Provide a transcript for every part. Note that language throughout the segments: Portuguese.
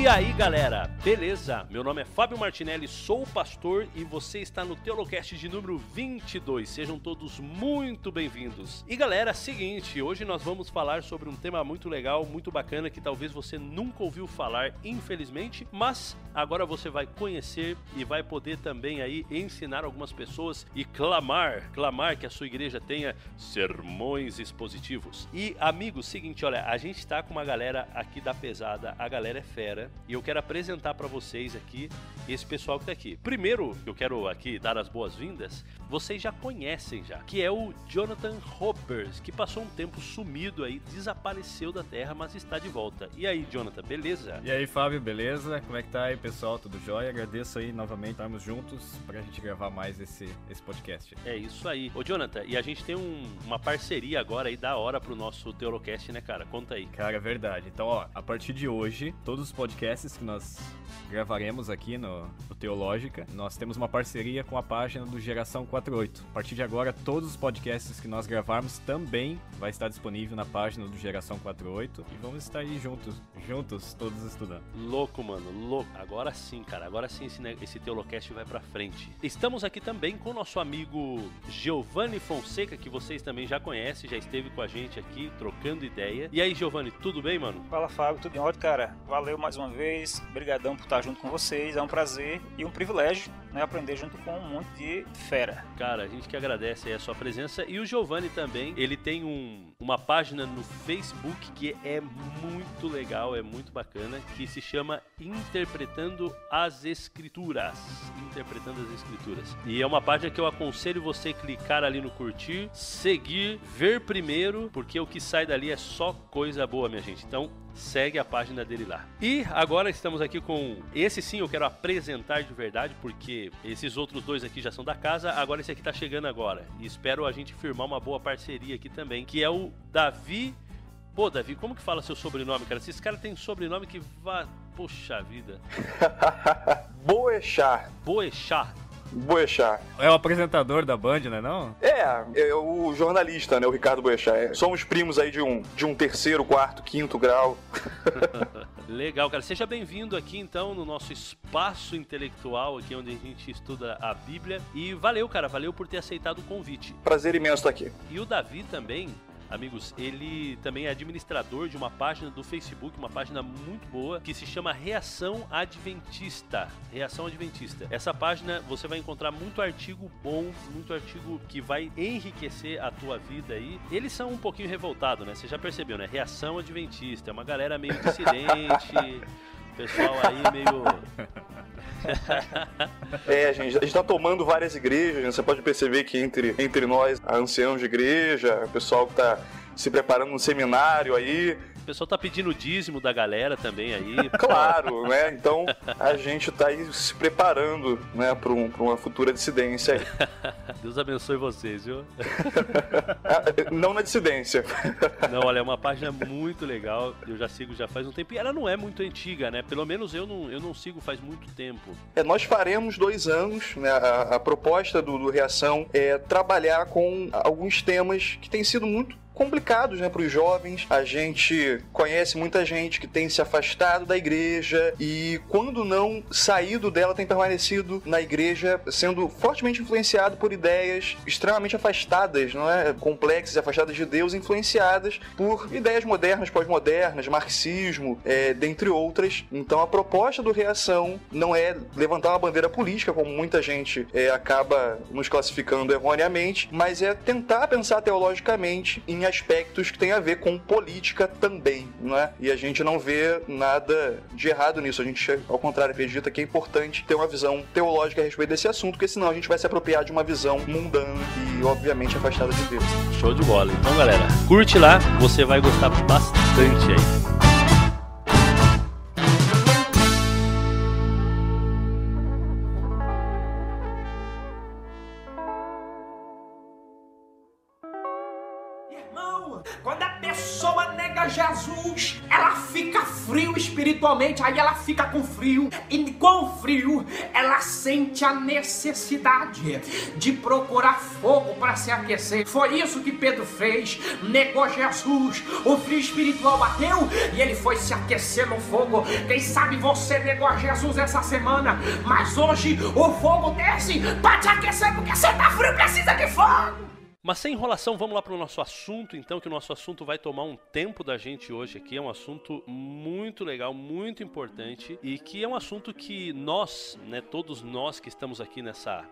E aí galera, beleza? Meu nome é Fábio Martinelli, sou pastor e você está no Teolocast de número 22. Sejam todos muito bem-vindos. E galera, seguinte, hoje nós vamos falar sobre um tema muito legal, muito bacana, que talvez você nunca ouviu falar, infelizmente, mas agora você vai conhecer e vai poder também aí ensinar algumas pessoas e clamar que a sua igreja tenha sermões expositivos. E amigos, seguinte, olha, a gente tá com uma galera aqui da pesada, a galera é fera, e eu quero apresentar para vocês aqui esse pessoal que tá aqui. Primeiro, eu quero aqui dar as boas-vindas, vocês já conhecem já, que é o Jonathan Hoppers, que passou um tempo sumido aí, desapareceu da terra, mas está de volta. E aí, Jonathan, beleza? E aí, Fábio, beleza? Como é que tá aí, pessoal? Tudo jóia? Agradeço aí novamente estarmos juntos pra gente gravar mais esse podcast. É isso aí. Ô, Jonathan, e a gente tem uma parceria agora aí da hora pro nosso Teolocast, né, cara? Conta aí. Cara, é verdade. Então, ó, a partir de hoje, todos os podcasts que nós gravaremos aqui no Teológica, nós temos uma parceria com a página do Geração 48. A partir de agora, todos os podcasts que nós gravarmos também vai estar disponível na página do Geração 48 e vamos estar aí juntos todos estudando. Louco, mano, louco. Agora sim, cara, agora sim esse Teolocast vai pra frente. Estamos aqui também com o nosso amigo Giovanni Fonseca, que vocês também já conhecem, já esteve com a gente aqui, trocando ideia. E aí, Giovanni, tudo bem, mano? Fala, Fábio, tudo em ordem, cara? Valeu mais uma vez, brigadão por estar junto com vocês, é um prazer e um privilégio, né, aprender junto com um monte de fera. Cara, a gente que agradece aí a sua presença. E o Giovanni também, ele tem uma página no Facebook que é muito legal, é muito bacana, que se chama Interpretando as Escrituras. Interpretando as Escrituras. E é uma página que eu aconselho você clicar ali no curtir, seguir, ver primeiro, porque o que sai dali é só coisa boa, minha gente. Então, segue a página dele lá. E agora estamos aqui com... Esse sim eu quero apresentar de verdade, porque esses outros dois aqui já são da casa, agora esse aqui tá chegando agora. E espero a gente firmar uma boa parceria aqui também, que é o Davi... Pô, Davi, como que fala seu sobrenome, cara? Esses caras têm sobrenome que vai... Poxa vida. Boechat. É o apresentador da Band, né, não? É o jornalista, né, o Ricardo Boechat. Somos primos aí de um terceiro, quarto, quinto grau. Legal, cara. Seja bem-vindo aqui, então, no nosso espaço intelectual, aqui onde a gente estuda a Bíblia. E valeu, cara, valeu por ter aceitado o convite. Prazer imenso estar aqui. E o Davi também... Amigos, ele também é administrador de uma página do Facebook, uma página muito boa, que se chama Reação Adventista. Reação Adventista. Essa página você vai encontrar muito artigo bom, muito artigo que vai enriquecer a tua vida aí. Eles são um pouquinho revoltados, né? Você já percebeu, né? Reação Adventista. É uma galera meio dissidente, pessoal aí meio... A gente tá tomando várias igrejas, né? Você pode perceber que entre nós, anciãos de igreja, o pessoal que tá se preparando no seminário aí... O pessoal tá pedindo o dízimo da galera também aí. Claro, né? Então a gente tá aí se preparando, né, pra uma futura dissidência aí. Deus abençoe vocês, viu? Não na dissidência. Não, olha, é uma página muito legal. Eu já sigo já faz um tempo. E ela não é muito antiga, né? Pelo menos eu não sigo faz muito tempo. Nós faremos 2 anos, né? A proposta do Reação é trabalhar com alguns temas que têm sido muito complicados, né, para os jovens. A gente conhece muita gente que tem se afastado da igreja e quando não saído dela tem permanecido na igreja sendo fortemente influenciado por ideias extremamente afastadas, não é? Complexas e afastadas de Deus, influenciadas por ideias modernas, pós-modernas, marxismo, dentre outras. Então a proposta do Reação não é levantar uma bandeira política, como muita gente acaba nos classificando erroneamente, mas é tentar pensar teologicamente em aspectos que têm a ver com política também, não é? E a gente não vê nada de errado nisso. A gente, ao contrário, acredita que é importante ter uma visão teológica a respeito desse assunto, porque senão a gente vai se apropriar de uma visão mundana e, obviamente, afastada de Deus. Show de bola. Então, galera, curte lá, você vai gostar bastante aí. Quando a pessoa nega Jesus, Jesus, ela fica frio espiritualmente, aí ela fica com frio, e com frio ela sente a necessidade de procurar fogo para se aquecer. Foi isso que Pedro fez, negou Jesus, o frio espiritual bateu e ele foi se aquecer no fogo. Quem sabe você negou a Jesus essa semana, mas hoje o fogo desce para te aquecer porque você tá frio, precisa de fogo. Mas sem enrolação, vamos lá para o nosso assunto, então, que o nosso assunto vai tomar um tempo da gente hoje aqui. É um assunto muito legal, muito importante, e que é um assunto que nós, né, todos nós que estamos aqui nessa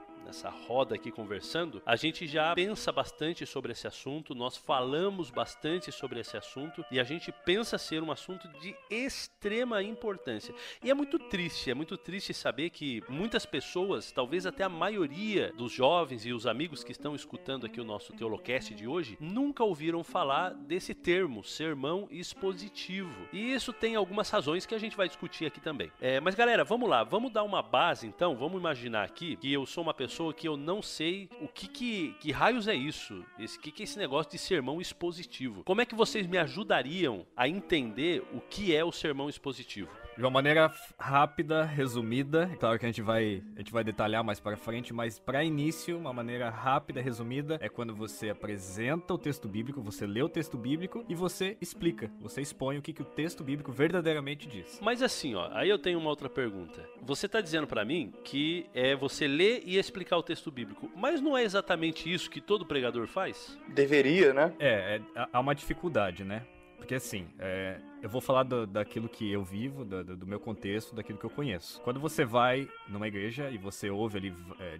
roda aqui conversando, a gente já pensa bastante sobre esse assunto, nós falamos bastante sobre esse assunto e a gente pensa ser um assunto de extrema importância. E é muito triste saber que muitas pessoas, talvez até a maioria dos jovens e os amigos que estão escutando aqui o nosso Teolocast de hoje, nunca ouviram falar desse termo, sermão expositivo. E isso tem algumas razões que a gente vai discutir aqui também. Mas galera, vamos lá, vamos dar uma base então, vamos imaginar aqui que eu sou uma pessoa que eu não sei o que raios é isso, que é esse negócio de sermão expositivo. Como é que vocês me ajudariam a entender o que é o sermão expositivo? De uma maneira rápida, resumida, é claro que a gente vai detalhar mais para frente, mas para início, uma maneira rápida, resumida, é quando você apresenta o texto bíblico, você lê o texto bíblico e você explica, você expõe o que o texto bíblico verdadeiramente diz. Mas assim, ó, aí eu tenho uma outra pergunta. Você está dizendo para mim que é você ler e explicar o texto bíblico, mas não é exatamente isso que todo pregador faz? Deveria, né? Há uma dificuldade, né? Porque assim, eu vou falar daquilo que eu vivo, do meu contexto, daquilo que eu conheço. Quando você vai numa igreja e você ouve ali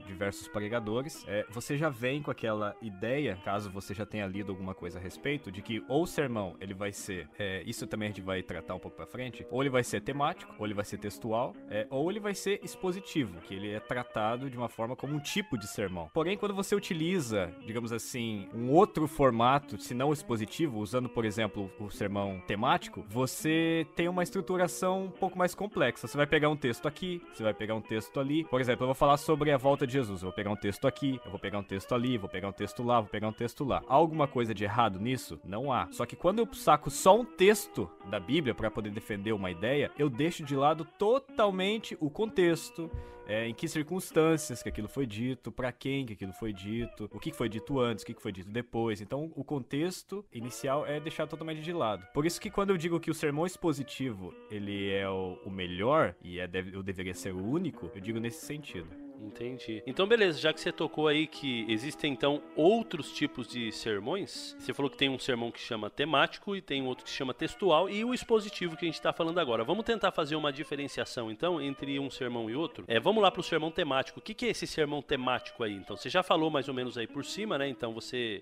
diversos pregadores, você já vem com aquela ideia, caso você já tenha lido alguma coisa a respeito, de que ou o sermão ele vai ser, isso também a gente vai tratar um pouco pra frente, ou ele vai ser temático, ou ele vai ser textual, ou ele vai ser expositivo, que ele é tratado de uma forma como um tipo de sermão. Porém, quando você utiliza, digamos assim, um outro formato, se não expositivo, usando, por exemplo, o sermão temático, você tem uma estruturação um pouco mais complexa. Você vai pegar um texto aqui, você vai pegar um texto ali. Por exemplo, eu vou falar sobre a volta de Jesus. Eu vou pegar um texto aqui, eu vou pegar um texto ali, vou pegar um texto lá, vou pegar um texto lá. Há alguma coisa de errado nisso? Não há. Só que quando eu saco só um texto da Bíblia para poder defender uma ideia, eu deixo de lado totalmente o contexto, em que circunstâncias que aquilo foi dito, para quem que aquilo foi dito, o que foi dito antes, o que foi dito depois. Então, o contexto inicial é deixado totalmente de lado. Por isso que quando eu digo que o sermão expositivo, ele é o melhor, e eu deveria ser o único, eu digo nesse sentido. Entendi. Então, beleza, já que você tocou aí que existem, então, outros tipos de sermões, você falou que tem um sermão que chama temático e tem outro que chama textual e o expositivo que a gente está falando agora. Vamos tentar fazer uma diferenciação, então, entre um sermão e outro? Vamos lá para o sermão temático. O que é esse sermão temático aí? Então, você já falou mais ou menos aí por cima, né? Então,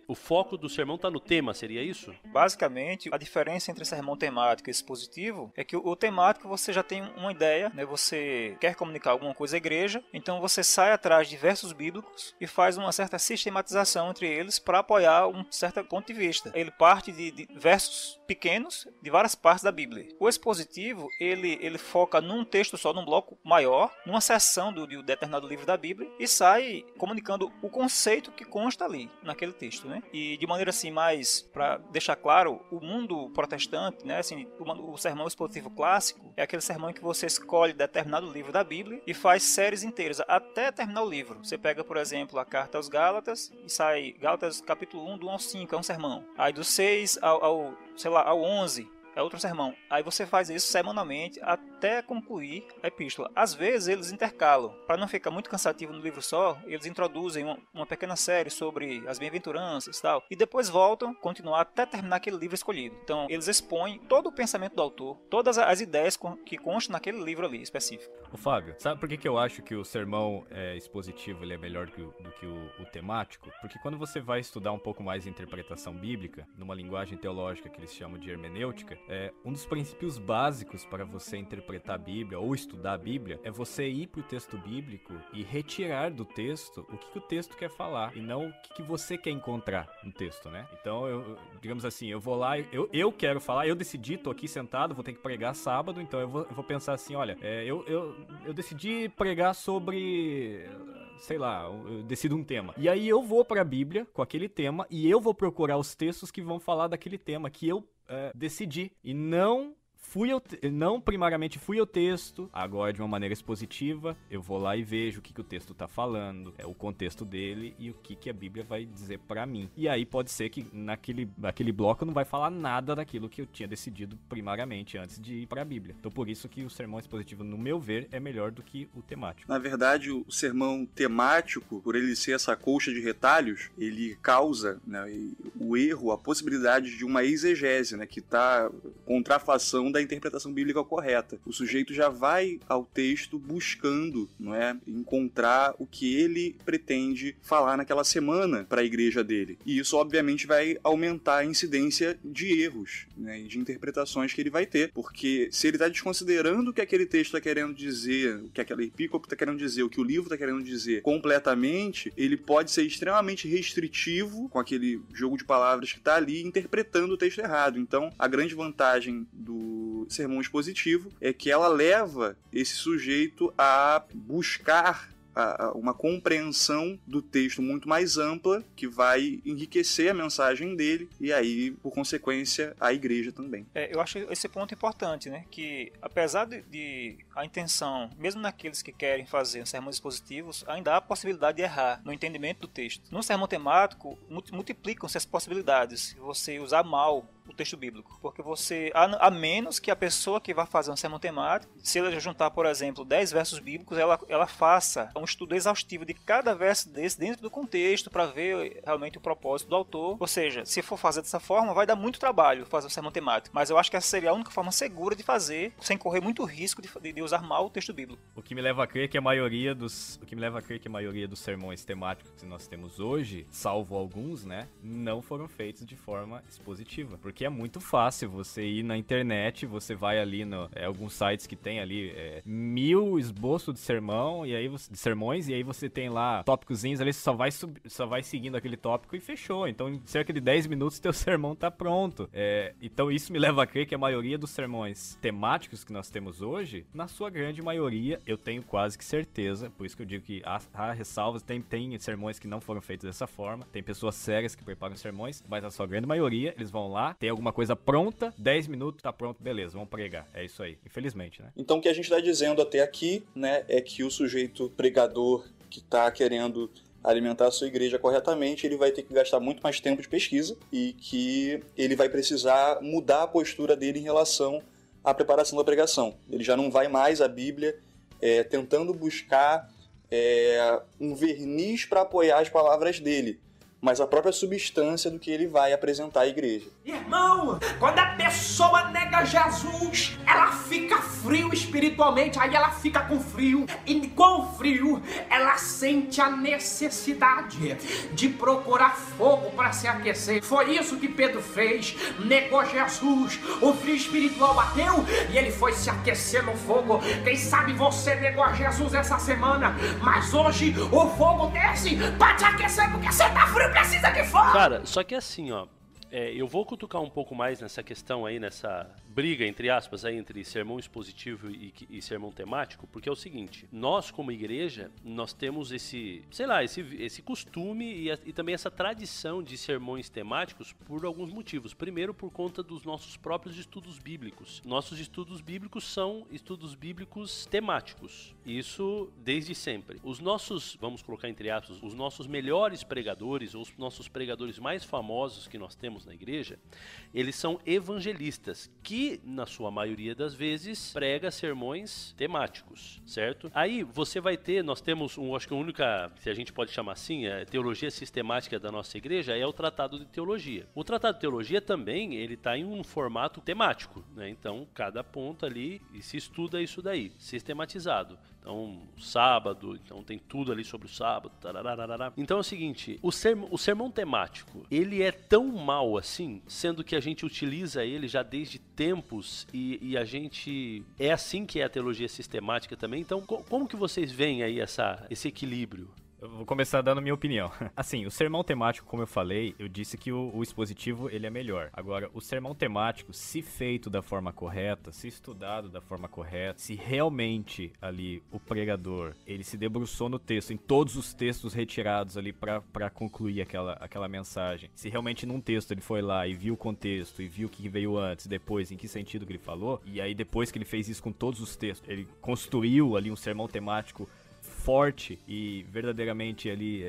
o foco do sermão está no tema, seria isso? Basicamente, a diferença entre sermão temático e expositivo é que o temático você já tem uma ideia, né? Você quer comunicar alguma coisa à igreja, então você sai atrás de versos bíblicos e faz uma certa sistematização entre eles para apoiar um certo ponto de vista. Ele parte de versos pequenos de várias partes da Bíblia. O expositivo, ele foca num texto só, num bloco maior, numa seção de um determinado livro da Bíblia e sai comunicando o conceito que consta ali, naquele texto, né? E de maneira assim, mais para deixar claro, o mundo protestante, né? Assim, o sermão expositivo clássico é aquele sermão em que você escolhe determinado livro da Bíblia e faz séries inteiras, até terminar o livro. Você pega, por exemplo, a carta aos Gálatas e sai Gálatas capítulo 1 do 1 ao 5, é um sermão. Aí do 6 ao 11 é outro sermão. Aí você faz isso semanalmente até concluir a epístola. Às vezes eles intercalam. Para não ficar muito cansativo no livro só, eles introduzem uma pequena série sobre as bem-aventuranças e tal. E depois voltam a continuar até terminar aquele livro escolhido. Então eles expõem todo o pensamento do autor, todas as ideias que constam naquele livro ali específico. Ô Fábio, sabe por que eu acho que o sermão expositivo ele é melhor do que o temático? Porque quando você vai estudar um pouco mais de interpretação bíblica, numa linguagem teológica que eles chamam de hermenêutica, um dos princípios básicos para você interpretar a Bíblia ou estudar a Bíblia é você ir para o texto bíblico e retirar do texto o que o texto quer falar e não o que você quer encontrar no texto, né? Então, digamos assim, eu vou lá, eu quero falar, eu decidi, tô aqui sentado, vou ter que pregar sábado, então eu vou pensar assim, olha, eu decidi pregar sobre... sei lá, eu decido um tema. E aí eu vou para a Bíblia com aquele tema e eu vou procurar os textos que vão falar daquele tema que eu decidir. E não primariamente fui ao texto, agora de uma maneira expositiva, eu vou lá e vejo o que o texto tá falando, o contexto dele e o que a Bíblia vai dizer pra mim. E aí pode ser que naquele bloco não vai falar nada daquilo que eu tinha decidido primariamente antes de ir pra Bíblia. Então por isso que o sermão expositivo, no meu ver, é melhor do que o temático. Na verdade, o sermão temático, por ele ser essa colcha de retalhos, ele causa, né, o erro, a possibilidade de uma exegese, né, que tá contrafação da interpretação bíblica correta. O sujeito já vai ao texto buscando, não é, encontrar o que ele pretende falar naquela semana para a igreja dele. E isso, obviamente, vai aumentar a incidência de erros, né, e de interpretações que ele vai ter, porque se ele está desconsiderando o que aquele texto está querendo dizer, o que aquela epícope está querendo dizer, o que o livro está querendo dizer completamente, ele pode ser extremamente restritivo com aquele jogo de palavras que está ali interpretando o texto errado. Então, a grande vantagem do sermão expositivo é que ela leva esse sujeito a buscar uma compreensão do texto muito mais ampla, que vai enriquecer a mensagem dele e aí, por consequência, a igreja também. Eu acho esse ponto importante, né? Que apesar de a intenção, mesmo naqueles que querem fazer sermões expositivos, ainda há a possibilidade de errar no entendimento do texto. No sermão temático, multiplicam-se as possibilidades se você usar mal o texto bíblico, porque a menos que a pessoa que vai fazer um sermão temático, se ela juntar, por exemplo, 10 versos bíblicos, ela faça um estudo exaustivo de cada verso desse dentro do contexto para ver realmente o propósito do autor. Ou seja, se for fazer dessa forma, vai dar muito trabalho fazer um sermão temático, mas eu acho que essa seria a única forma segura de fazer, sem correr muito risco de usar mal o texto bíblico. O que me leva a crer que a maioria dos sermões temáticos que nós temos hoje, salvo alguns, né, não foram feitos de forma expositiva, porque é muito fácil você ir na internet, você vai ali alguns sites que tem ali 1000 esboços de sermão, e aí de sermões, e aí você tem lá tópicozinhos ali, você só vai seguindo aquele tópico e fechou. Então em cerca de 10 minutos teu sermão tá pronto. Então isso me leva a crer que a maioria dos sermões temáticos que nós temos hoje, na sua grande maioria, eu tenho quase que certeza, por isso que eu digo que há ressalvas, tem sermões que não foram feitos dessa forma, tem pessoas sérias que preparam sermões, mas na sua grande maioria, eles vão lá, tem alguma coisa pronta, 10 minutos, tá pronto, beleza, vamos pregar. É isso aí, infelizmente, né? Então o que a gente está dizendo até aqui, né, é que o sujeito pregador que está querendo alimentar a sua igreja corretamente, ele vai ter que gastar muito mais tempo de pesquisa e que ele vai precisar mudar a postura dele em relação à preparação da pregação. Ele já não vai mais à Bíblia tentando buscar um verniz para apoiar as palavras dele, mas a própria substância do que ele vai apresentar à igreja. Irmão, quando a pessoa nega Jesus, ela fica frio espiritualmente, aí ela fica com frio, e com frio ela sente a necessidade de procurar fogo para se aquecer. Foi isso que Pedro fez, negou Jesus, o frio espiritual bateu e ele foi se aquecer no fogo. Quem sabe você negou Jesus essa semana, mas hoje o fogo desce para te aquecer porque você tá frio, precisa de fogo. Cara, só que assim, ó, eu vou cutucar um pouco mais nessa questão aí, nessa briga, entre aspas, aí, entre sermão expositivo e sermão temático, porque é o seguinte, nós como igreja, nós temos esse costume e também essa tradição de sermões temáticos por alguns motivos. Primeiro, por conta dos nossos próprios estudos bíblicos. Nossos estudos bíblicos são estudos bíblicos temáticos. Isso desde sempre. Os nossos, vamos colocar entre aspas, os nossos melhores pregadores, ou os nossos pregadores mais famosos que nós temos na igreja, eles são evangelistas, que na sua maioria das vezes prega sermões temáticos, certo? Aí você vai ter, nós temos acho que a única, se a gente pode chamar assim, a teologia sistemática da nossa igreja é o Tratado de Teologia. O Tratado de Teologia também, ele está em um formato temático, né? Então cada ponto ali se estuda isso daí, sistematizado. Então, sábado, então tem tudo ali sobre o sábado. Tarararara. Então é o seguinte, o sermão temático, ele é tão mal assim, sendo que a gente utiliza ele já desde tempos e a gente... É assim que é a teologia sistemática também. Então, como que vocês veem aí esse equilíbrio? Eu vou começar dando a minha opinião. Assim, o sermão temático, como eu falei, eu disse que o expositivo, ele é melhor. Agora, o sermão temático, se feito da forma correta, se estudado da forma correta, se realmente ali o pregador, ele se debruçou no texto, em todos os textos retirados ali pra concluir aquela mensagem. Se realmente num texto ele foi lá e viu o contexto, e viu o que veio antes, depois, em que sentido que ele falou, e aí depois que ele fez isso com todos os textos, ele construiu ali um sermão temático forte e verdadeiramente ali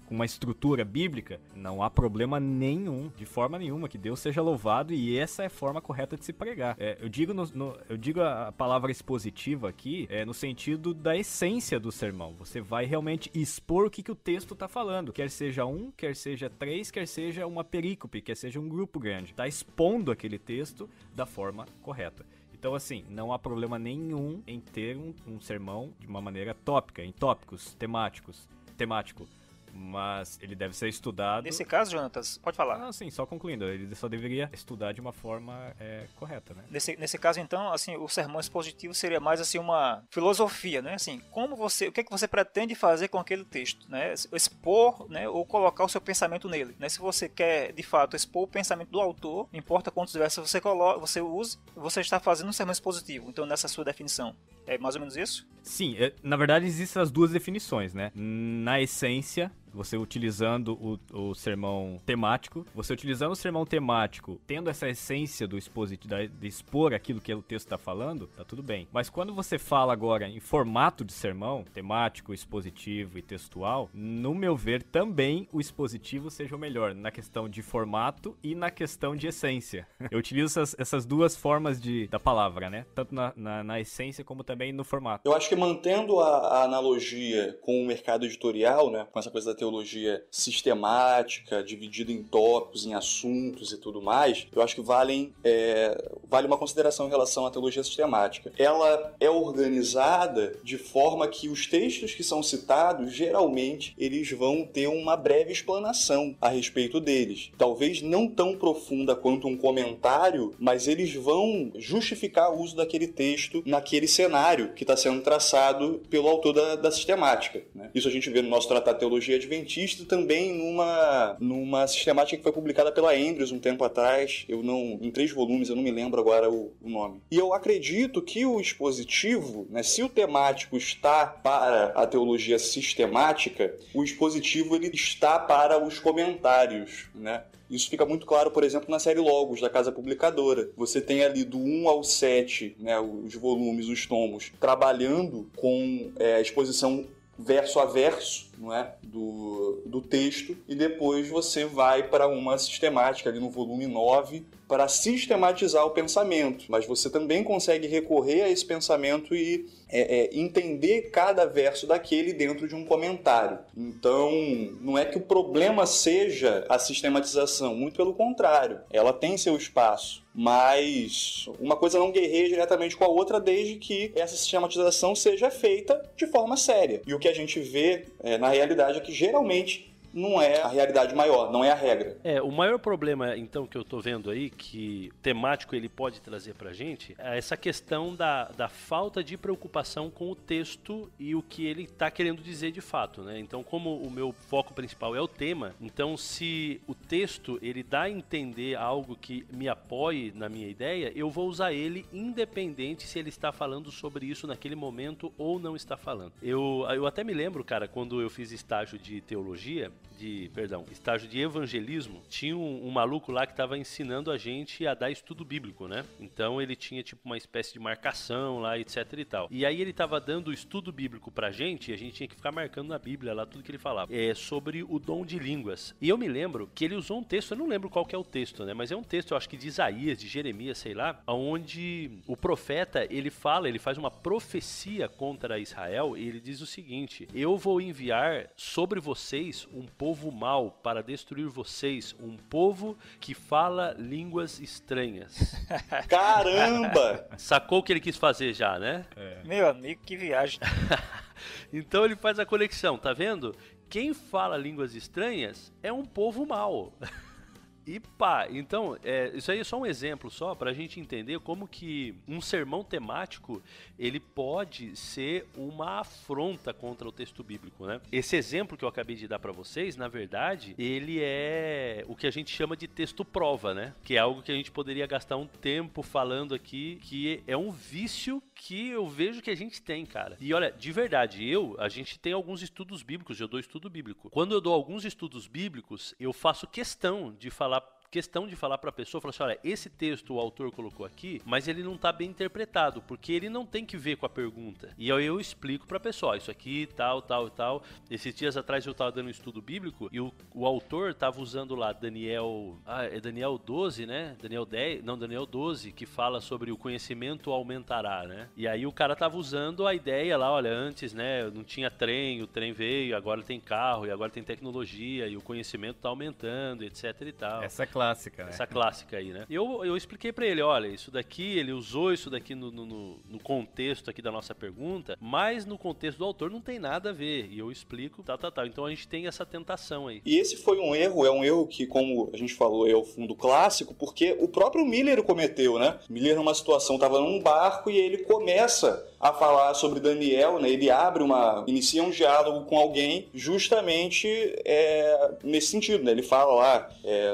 com uma estrutura bíblica, não há problema nenhum, de forma nenhuma, que Deus seja louvado, e essa é a forma correta de se pregar. Eu digo a palavra expositiva aqui no sentido da essência do sermão. Você vai realmente expor o que o texto está falando, quer seja um, quer seja três, quer seja uma perícope, quer seja um grupo grande. Está expondo aquele texto da forma correta. Então, assim, não há problema nenhum em ter um sermão de uma maneira tópica, em tópicos, temático. Mas ele deve ser estudado... Nesse caso, Jonatas, pode falar. Ah, sim, só concluindo. Ele só deveria estudar de uma forma correta, né? Nesse caso, então, assim, o sermão expositivo seria mais, assim, uma filosofia, né? Assim, o que é que você pretende fazer com aquele texto, né? Expor, né? Ou colocar o seu pensamento nele, né? Se você quer, de fato, expor o pensamento do autor, não importa quantos versos você use, você está fazendo um sermão expositivo. Então, nessa sua definição, é mais ou menos isso? Sim, na verdade existem as duas definições, né? Na essência, você utilizando o sermão temático, tendo essa essência do expositivo, de expor aquilo que o texto está falando, tá tudo bem. Mas quando você fala agora em formato de sermão, temático, expositivo e textual, no meu ver, também o expositivo seja o melhor, na questão de formato e na questão de essência. Eu utilizo essas duas formas da palavra, né? Tanto na essência como também no formato. Eu acho que mantendo a analogia com o mercado editorial, né, com essa coisa da teologia sistemática, dividida em tópicos, em assuntos e tudo mais, eu acho que vale uma consideração em relação à teologia sistemática. Ela é organizada de forma que os textos que são citados, geralmente, eles vão ter uma breve explanação a respeito deles. Talvez não tão profunda quanto um comentário, mas eles vão justificar o uso daquele texto naquele cenário que está sendo traçado pelo autor da sistemática, né? Isso a gente vê no nosso Tratado de Teologia Adventista, também numa sistemática que foi publicada pela Andrews um tempo atrás, em 3 volumes, eu não me lembro agora o nome. E eu acredito que o expositivo, né, se o temático está para a teologia sistemática, o expositivo ele está para os comentários, né? Isso fica muito claro, por exemplo, na série Logos, da Casa Publicadora. Você tem ali do 1 ao 7, né, os volumes, os tomos, trabalhando com a exposição verso a verso, não é? do texto, e depois você vai para uma sistemática ali no volume 9 para sistematizar o pensamento, mas você também consegue recorrer a esse pensamento e entender cada verso daquele dentro de um comentário. Então, não é que o problema seja a sistematização, muito pelo contrário, ela tem seu espaço, mas uma coisa não guerreia diretamente com a outra desde que essa sistematização seja feita de forma séria. E o que a gente vê na realidade é que geralmente não é a realidade maior, não é a regra. O maior problema, então, que eu tô vendo aí, que o temático ele pode trazer pra gente, é essa questão da falta de preocupação com o texto e o que ele tá querendo dizer de fato, né? Então, como o meu foco principal é o tema, então se o texto ele dá a entender algo que me apoie na minha ideia, eu vou usar ele independente se ele está falando sobre isso naquele momento ou não está falando. Eu até me lembro, cara, quando eu fiz estágio de teologia, estágio de evangelismo, tinha um maluco lá que estava ensinando a gente a dar estudo bíblico, né? Então ele tinha tipo uma espécie de marcação lá, etc e tal. E aí ele estava dando o estudo bíblico pra gente, e a gente tinha que ficar marcando na Bíblia lá tudo que ele falava. Sobre o dom de línguas. E eu me lembro que ele usou um texto, eu não lembro qual que é o texto, né? Mas é um texto, eu acho que de Isaías, de Jeremias, sei lá, onde o profeta, ele faz uma profecia contra Israel, e ele diz o seguinte: eu vou enviar sobre vocês um povo mau para destruir vocês, um povo que fala línguas estranhas. Caramba! Sacou o que ele quis fazer já, né? Meu amigo, que viagem. Então ele faz a conexão, tá vendo? Quem fala línguas estranhas é um povo mau. E pá, então, isso aí é só um exemplo só pra gente entender como que um sermão temático, ele pode ser uma afronta contra o texto bíblico, né? Esse exemplo que eu acabei de dar pra vocês, na verdade, ele é o que a gente chama de texto prova, né? Que é algo que a gente poderia gastar um tempo falando aqui, que é um vício que eu vejo que a gente tem, cara. E olha, de verdade, a gente tem alguns estudos bíblicos, eu dou estudo bíblico. Quando eu dou alguns estudos bíblicos, eu faço questão de falar para a pessoa, falar assim, olha, esse texto o autor colocou aqui, mas ele não está bem interpretado, porque ele não tem que ver com a pergunta. E aí eu explico para a pessoa, isso aqui, tal. Esses dias atrás eu estava dando um estudo bíblico e o autor estava usando lá Daniel 12, né? Daniel 12, que fala sobre o conhecimento aumentará, né? E aí o cara estava usando a ideia lá, olha, antes, né, não tinha trem, o trem veio, agora tem carro, e agora tem tecnologia, e o conhecimento está aumentando, etc e tal. Essa é clássica, né? Essa clássica aí, né? Eu expliquei pra ele, olha, isso daqui, ele usou isso daqui no contexto aqui da nossa pergunta, mas no contexto do autor não tem nada a ver. E eu explico, tal. Então a gente tem essa tentação aí. E esse foi um erro que, como a gente falou, é o fundo clássico, porque o próprio Miller cometeu, né? Miller, numa situação, estava num barco e ele começa a falar sobre Daniel, né? Ele inicia um diálogo com alguém justamente nesse sentido, né? Ele fala lá,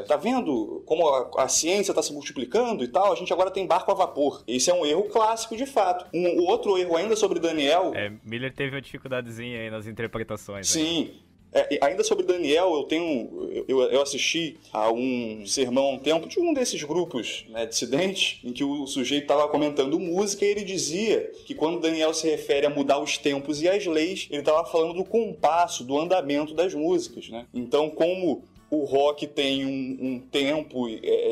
tá vendo como a ciência está se multiplicando e tal? A gente agora tem barco a vapor. Esse é um erro clássico, de fato. O outro erro ainda sobre Daniel... Miller teve uma dificuldadezinha aí nas interpretações. Sim. Ainda sobre Daniel, eu assisti a um sermão há um tempo de um desses grupos, né, dissidentes, em que o sujeito estava comentando música e ele dizia que quando Daniel se refere a mudar os tempos e as leis, ele estava falando do compasso, do andamento das músicas, né? Então, como o rock tem um tempo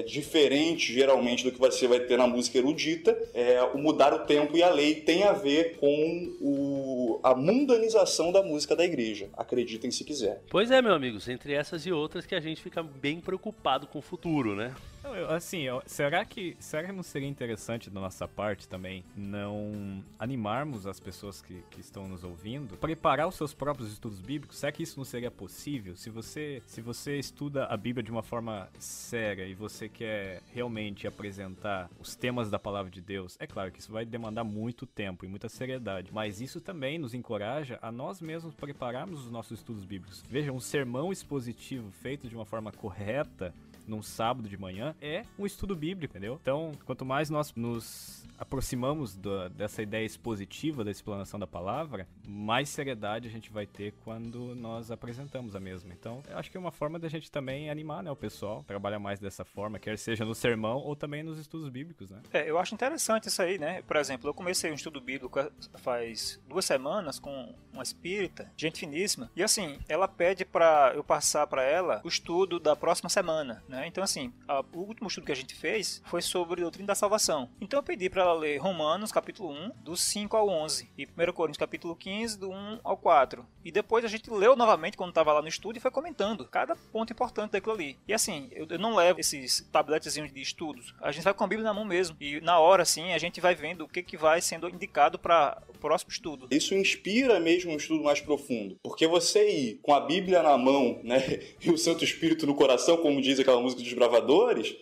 diferente, geralmente, do que você vai ter na música erudita, o mudar o tempo e a lei tem a ver com a mundanização da música da igreja. Acreditem se quiser. Pois é, meus amigos, entre essas e outras que a gente fica bem preocupado com o futuro, né? Será que não seria interessante da nossa parte também não animarmos as pessoas que estão nos ouvindo, preparar os seus próprios estudos bíblicos? Será que isso não seria possível? Se você estuda a Bíblia de uma forma séria e você quer realmente apresentar os temas da palavra de Deus, é claro que isso vai demandar muito tempo e muita seriedade, mas isso também nos encoraja a nós mesmos prepararmos os nossos estudos bíblicos. Veja, um sermão expositivo feito de uma forma correta num sábado de manhã é um estudo bíblico, entendeu? Então, quanto mais nós nos aproximamos dessa ideia expositiva da explanação da palavra, mais seriedade a gente vai ter quando nós apresentamos a mesma. Então, eu acho que é uma forma da gente também animar, né, o pessoal, trabalhar mais dessa forma, quer seja no sermão ou também nos estudos bíblicos, né? Eu acho interessante isso aí, né? Por exemplo, eu comecei um estudo bíblico faz 2 semanas com uma espírita, gente finíssima, e assim, ela pede pra eu passar pra ela o estudo da próxima semana, né? Então, assim, o último estudo que a gente fez foi sobre a doutrina da salvação. Então eu pedi pra ela ler Romanos, capítulo 1, do 5 ao 11, e 1 Coríntios, capítulo 15, do 1 ao 4. E depois a gente leu novamente quando estava lá no estudo e foi comentando cada ponto importante daquilo ali. E assim, eu não levo esses tabletezinhos de estudos, a gente vai com a Bíblia na mão mesmo. E na hora, assim, a gente vai vendo o que vai sendo indicado para o próximo estudo. Isso inspira mesmo um estudo mais profundo, porque você ir com a Bíblia na mão, né, e o Santo Espírito no coração, como diz aquela música dos Bravadores,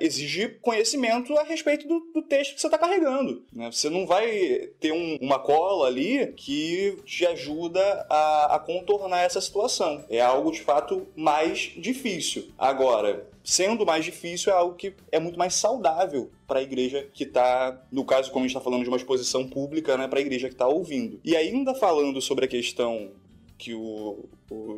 exige conhecimento a respeito do texto que você está carregando, né? Você não vai ter uma cola ali que te ajuda a contornar essa situação. É algo, de fato, mais difícil. Agora, sendo mais difícil, é algo que é muito mais saudável para a igreja que está, no caso, como a gente está falando de uma exposição pública, né, para a igreja que está ouvindo. E ainda falando sobre a questão que o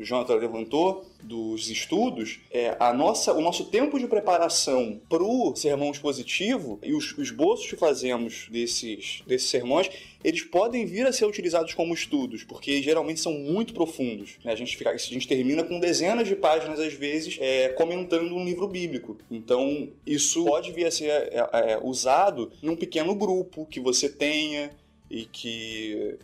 Jonathan levantou dos estudos, o nosso tempo de preparação para o sermão expositivo e os esboços que fazemos desses sermões, eles podem vir a ser utilizados como estudos, porque geralmente são muito profundos, né? A gente termina com dezenas de páginas, às vezes, comentando um livro bíblico. Então, isso pode vir a ser usado num pequeno grupo que você tenha, e que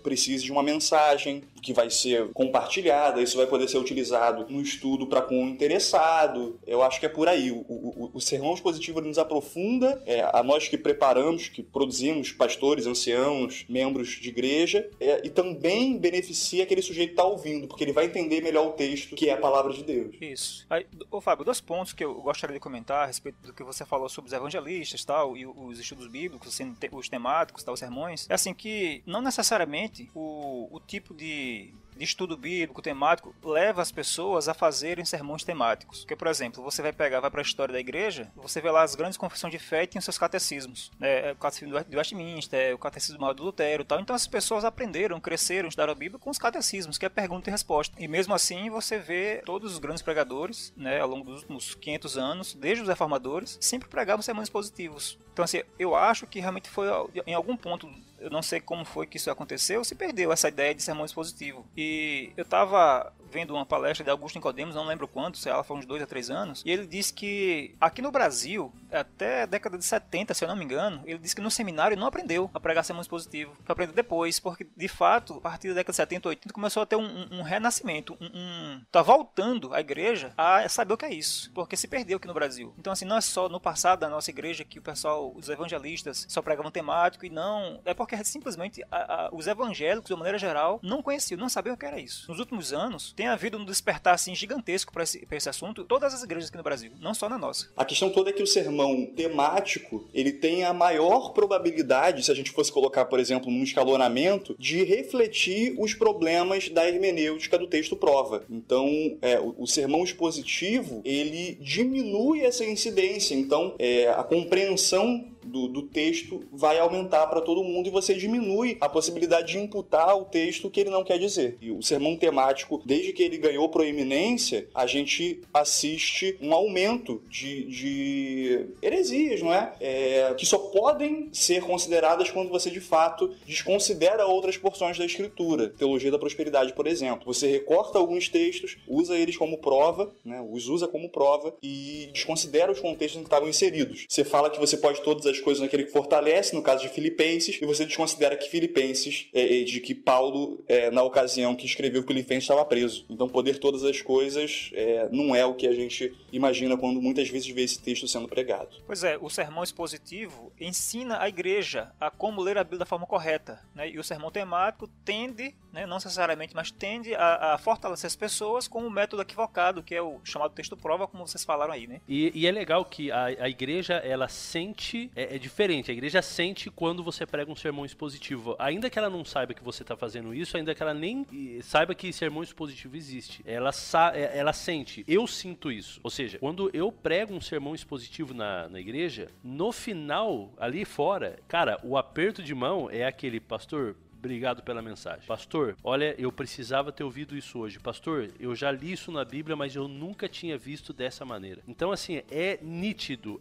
precise de uma mensagem que vai ser compartilhada, isso vai poder ser utilizado no estudo para com o interessado. Eu acho que é por aí. O sermão expositivo nos aprofunda, a nós que preparamos, que produzimos pastores, anciãos, membros de igreja, e também beneficia aquele sujeito que está ouvindo, porque ele vai entender melhor o texto, que é a palavra de Deus. Isso. Aí, Fábio, 2 pontos que eu gostaria de comentar a respeito do que você falou sobre os evangelistas tal, e os estudos bíblicos, assim, os temáticos, tal, os sermões. É assim que não necessariamente o tipo de estudo bíblico, temático, leva as pessoas a fazerem sermões temáticos. Porque, por exemplo, você vai para a história da igreja, você vê lá as grandes confissões de fé e tem os seus catecismos. O catecismo de Westminster, o catecismo maior do Lutero e tal. Então as pessoas aprenderam, cresceram, estudaram a Bíblia com os catecismos, que é pergunta e resposta. E mesmo assim você vê todos os grandes pregadores, né, ao longo dos últimos 500 anos, desde os reformadores, sempre pregavam sermões positivos. Então assim, eu acho que realmente foi em algum ponto, eu não sei como foi que isso aconteceu, se perdeu essa ideia de sermão expositivo. E eu estava vendo uma palestra de Augusto Nicodemos, não lembro quando, sei lá, foi uns 2 a 3 anos, e ele disse que aqui no Brasil, até a década de 70, se eu não me engano, ele disse que no seminário não aprendeu a pregar sermão expositivo, foi aprender depois, porque de fato, a partir da década de 70, 80, começou a ter um renascimento, tá voltando a igreja a saber o que é isso, porque se perdeu aqui no Brasil. Então assim, não é só no passado da nossa igreja que o pessoal, os evangelistas, só pregavam temático, e não, é porque simplesmente os evangélicos, de maneira geral, não conheciam, não sabiam o que era isso. Nos últimos anos, tem havido um despertar assim, gigantesco para esse assunto, todas as igrejas aqui no Brasil, não só na nossa. A questão toda é que o sermão temático, ele tem a maior probabilidade, se a gente fosse colocar, por exemplo, num escalonamento, de refletir os problemas da hermenêutica do texto prova. Então, o sermão expositivo, ele diminui essa incidência. Então, a compreensão do texto vai aumentar para todo mundo e você diminui a possibilidade de imputar ao texto o que ele não quer dizer. E o sermão temático, desde que ele ganhou proeminência, a gente assiste um aumento de heresias, não é? Que só podem ser consideradas quando você, de fato, desconsidera outras porções da Escritura. Teologia da prosperidade, por exemplo. Você recorta alguns textos, usa eles como prova, né? Os usa como prova e desconsidera os contextos em que estavam inseridos. Você fala que você pode todas as coisas naquele que fortalece, no caso de Filipenses, e você desconsidera que Filipenses, de que Paulo, na ocasião que escreveu Filipenses, estava preso. Então, poder todas as coisas não é o que a gente imagina quando muitas vezes vê esse texto sendo pregado. Pois é, o sermão expositivo ensina a igreja a como ler a Bíblia da forma correta, né? E o sermão temático tende, né, não necessariamente, mas tende a fortalecer as pessoas com o método equivocado, que é o chamado texto prova, como vocês falaram aí, né? E é legal que a igreja, ela sente, é diferente, a igreja sente quando você prega um sermão expositivo, ainda que ela não saiba que você está fazendo isso, ainda que ela nem saiba que sermão expositivo existe, ela sente, eu sinto isso, ou seja, quando eu prego um sermão expositivo na igreja, no final, ali fora, cara, o aperto de mão é aquele, pastor, obrigado pela mensagem. Pastor, olha, eu precisava ter ouvido isso hoje. Pastor, eu já li isso na Bíblia, mas eu nunca tinha visto dessa maneira. Então, assim, é nítido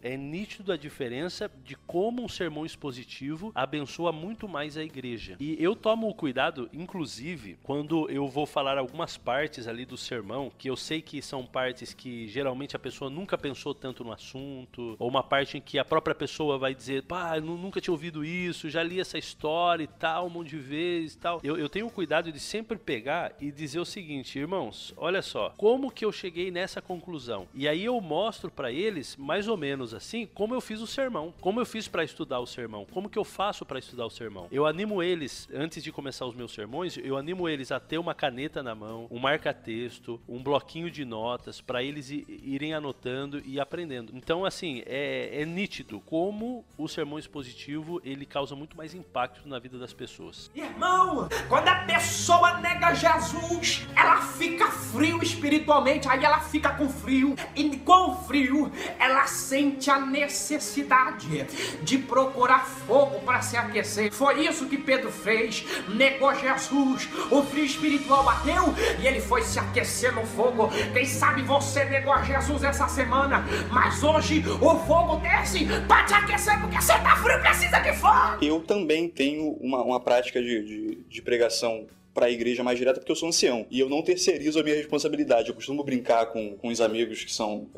a diferença de como um sermão expositivo abençoa muito mais a igreja. E eu tomo o cuidado, inclusive, quando eu vou falar algumas partes ali do sermão, que eu sei que são partes que geralmente a pessoa nunca pensou tanto no assunto, ou uma parte em que a própria pessoa vai dizer, pá, eu nunca tinha ouvido isso, já li essa história e tal, um monte de vezes e tal. Eu tenho cuidado de sempre pegar e dizer o seguinte, irmãos, olha só, como que eu cheguei nessa conclusão? E aí eu mostro pra eles, mais ou menos assim, como eu fiz o sermão, como eu fiz pra estudar o sermão, como que eu faço pra estudar o sermão. Eu animo eles, antes de começar os meus sermões, eu animo eles a ter uma caneta na mão, um marca-texto, um bloquinho de notas, pra eles irem anotando e aprendendo. Então, assim, é nítido como o sermão expositivo, ele causa muito mais impacto na vida das pessoas. Irmão, quando a pessoa nega Jesus, ela fica frio espiritualmente, aí ela fica com frio, e com frio ela sente a necessidade de procurar fogo para se aquecer. Foi isso que Pedro fez, negou Jesus, o frio espiritual bateu e ele foi se aquecer no fogo. Quem sabe você negou Jesus essa semana, mas hoje o fogo desce para te aquecer porque você tá frio, precisa de fogo. Eu também tenho uma prática de pregação para a igreja mais direta porque eu sou ancião. E eu não terceirizo a minha responsabilidade. Eu costumo brincar com os amigos que estão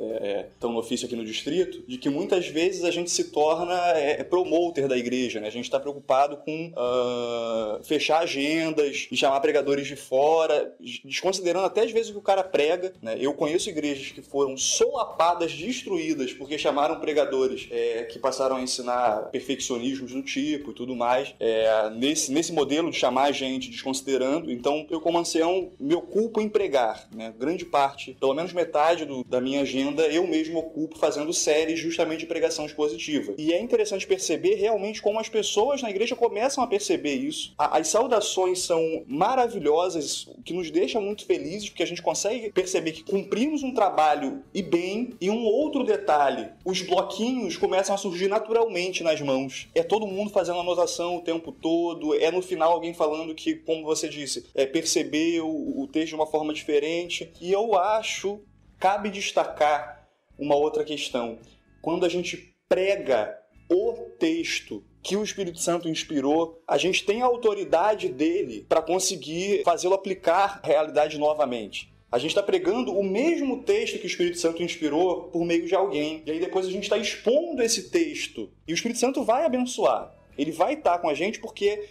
no ofício aqui no distrito, de que muitas vezes a gente se torna promoter da igreja, né? A gente está preocupado com fechar agendas e chamar pregadores de fora, desconsiderando até às vezes o que o cara prega, né? Eu conheço igrejas que foram solapadas, destruídas, porque chamaram pregadores que passaram a ensinar perfeccionismos do tipo e tudo mais, nesse modelo de chamar a gente desconsiderando. Então, eu como ancião me ocupo em pregar, né? Grande parte, pelo menos metade da minha agenda, eu mesmo ocupo fazendo séries justamente de pregação expositiva. E é interessante perceber realmente como as pessoas na igreja começam a perceber isso. As saudações são maravilhosas, o que nos deixa muito felizes, porque a gente consegue perceber que cumprimos um trabalho e bem. E um outro detalhe, os bloquinhos começam a surgir naturalmente nas mãos. É todo mundo fazendo anotação o tempo todo, no final alguém falando que, como você disse, percebeu o texto de uma forma diferente. E eu acho, cabe destacar uma outra questão. Quando a gente prega o texto que o Espírito Santo inspirou, a gente tem a autoridade dele para conseguir fazê-lo aplicar a realidade novamente. A gente está pregando o mesmo texto que o Espírito Santo inspirou por meio de alguém. E aí depois a gente está expondo esse texto. E o Espírito Santo vai abençoar. Ele vai estar com a gente porque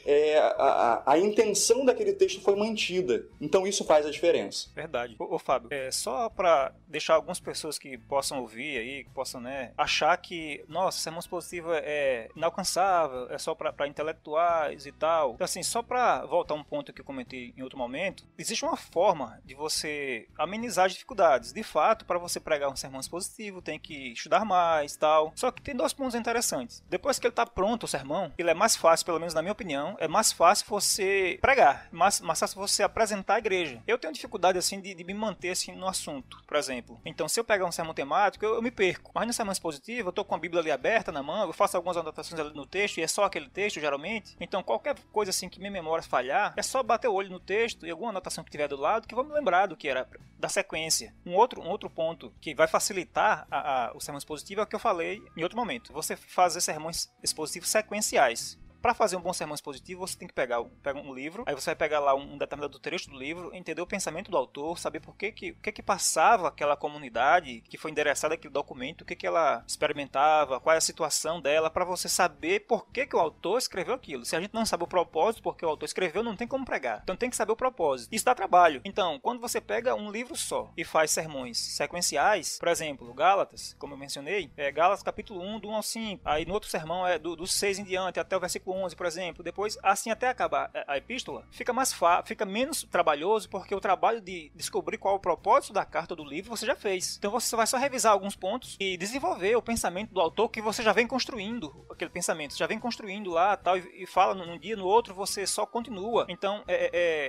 a intenção daquele texto foi mantida. Então isso faz a diferença. Verdade. Ô Fábio, só para deixar algumas pessoas que possam ouvir aí, que possam, achar que, nossa, sermão expositivo é inalcançável, é só para intelectuais e tal. Então assim, só para voltar um ponto que eu comentei em outro momento, existe uma forma de você amenizar as dificuldades. De fato, para você pregar um sermão expositivo, tem que estudar mais e tal. Só que tem 2 pontos interessantes. Depois que ele está pronto, o sermão, ele é mais fácil, pelo menos na minha opinião, é mais fácil você pregar, mais fácil você apresentar a igreja. Eu tenho dificuldade, assim, de me manter, assim, no assunto, por exemplo. Então, se eu pegar um sermão temático, eu me perco. Mas no sermão expositivo, eu tô com a Bíblia ali aberta na mão, eu faço algumas anotações ali no texto, e é só aquele texto, geralmente. Então, qualquer coisa, assim, que minha memória falhar, é só bater o olho no texto e alguma anotação que tiver do lado, que eu vou me lembrar do que era, da sequência. Um outro ponto que vai facilitar o sermão expositivo é o que eu falei em outro momento. Você fazer sermões expositivos sequenciais. Para fazer um bom sermão expositivo, você tem que pegar um livro, aí você vai pegar lá um determinado trecho do livro, entender o pensamento do autor, saber o que passava aquela comunidade que foi endereçada aquele documento, o que ela experimentava, qual é a situação dela, para você saber por que o autor escreveu aquilo. Se a gente não sabe o propósito, porque o autor escreveu, não tem como pregar. Então tem que saber o propósito. Isso dá trabalho. Então, quando você pega um livro só e faz sermões sequenciais, por exemplo, Gálatas, como eu mencionei, Gálatas capítulo 1, do 1 ao 5, aí no outro sermão é do 6 em diante, até o versículo 11, por exemplo, depois, assim até acabar a epístola, fica menos trabalhoso, porque o trabalho de descobrir qual é o propósito da carta ou do livro você já fez. Então você vai só revisar alguns pontos e desenvolver o pensamento do autor que você já vem construindo, aquele pensamento, você já vem construindo lá, tal, e fala num dia, no outro, você só continua. Então,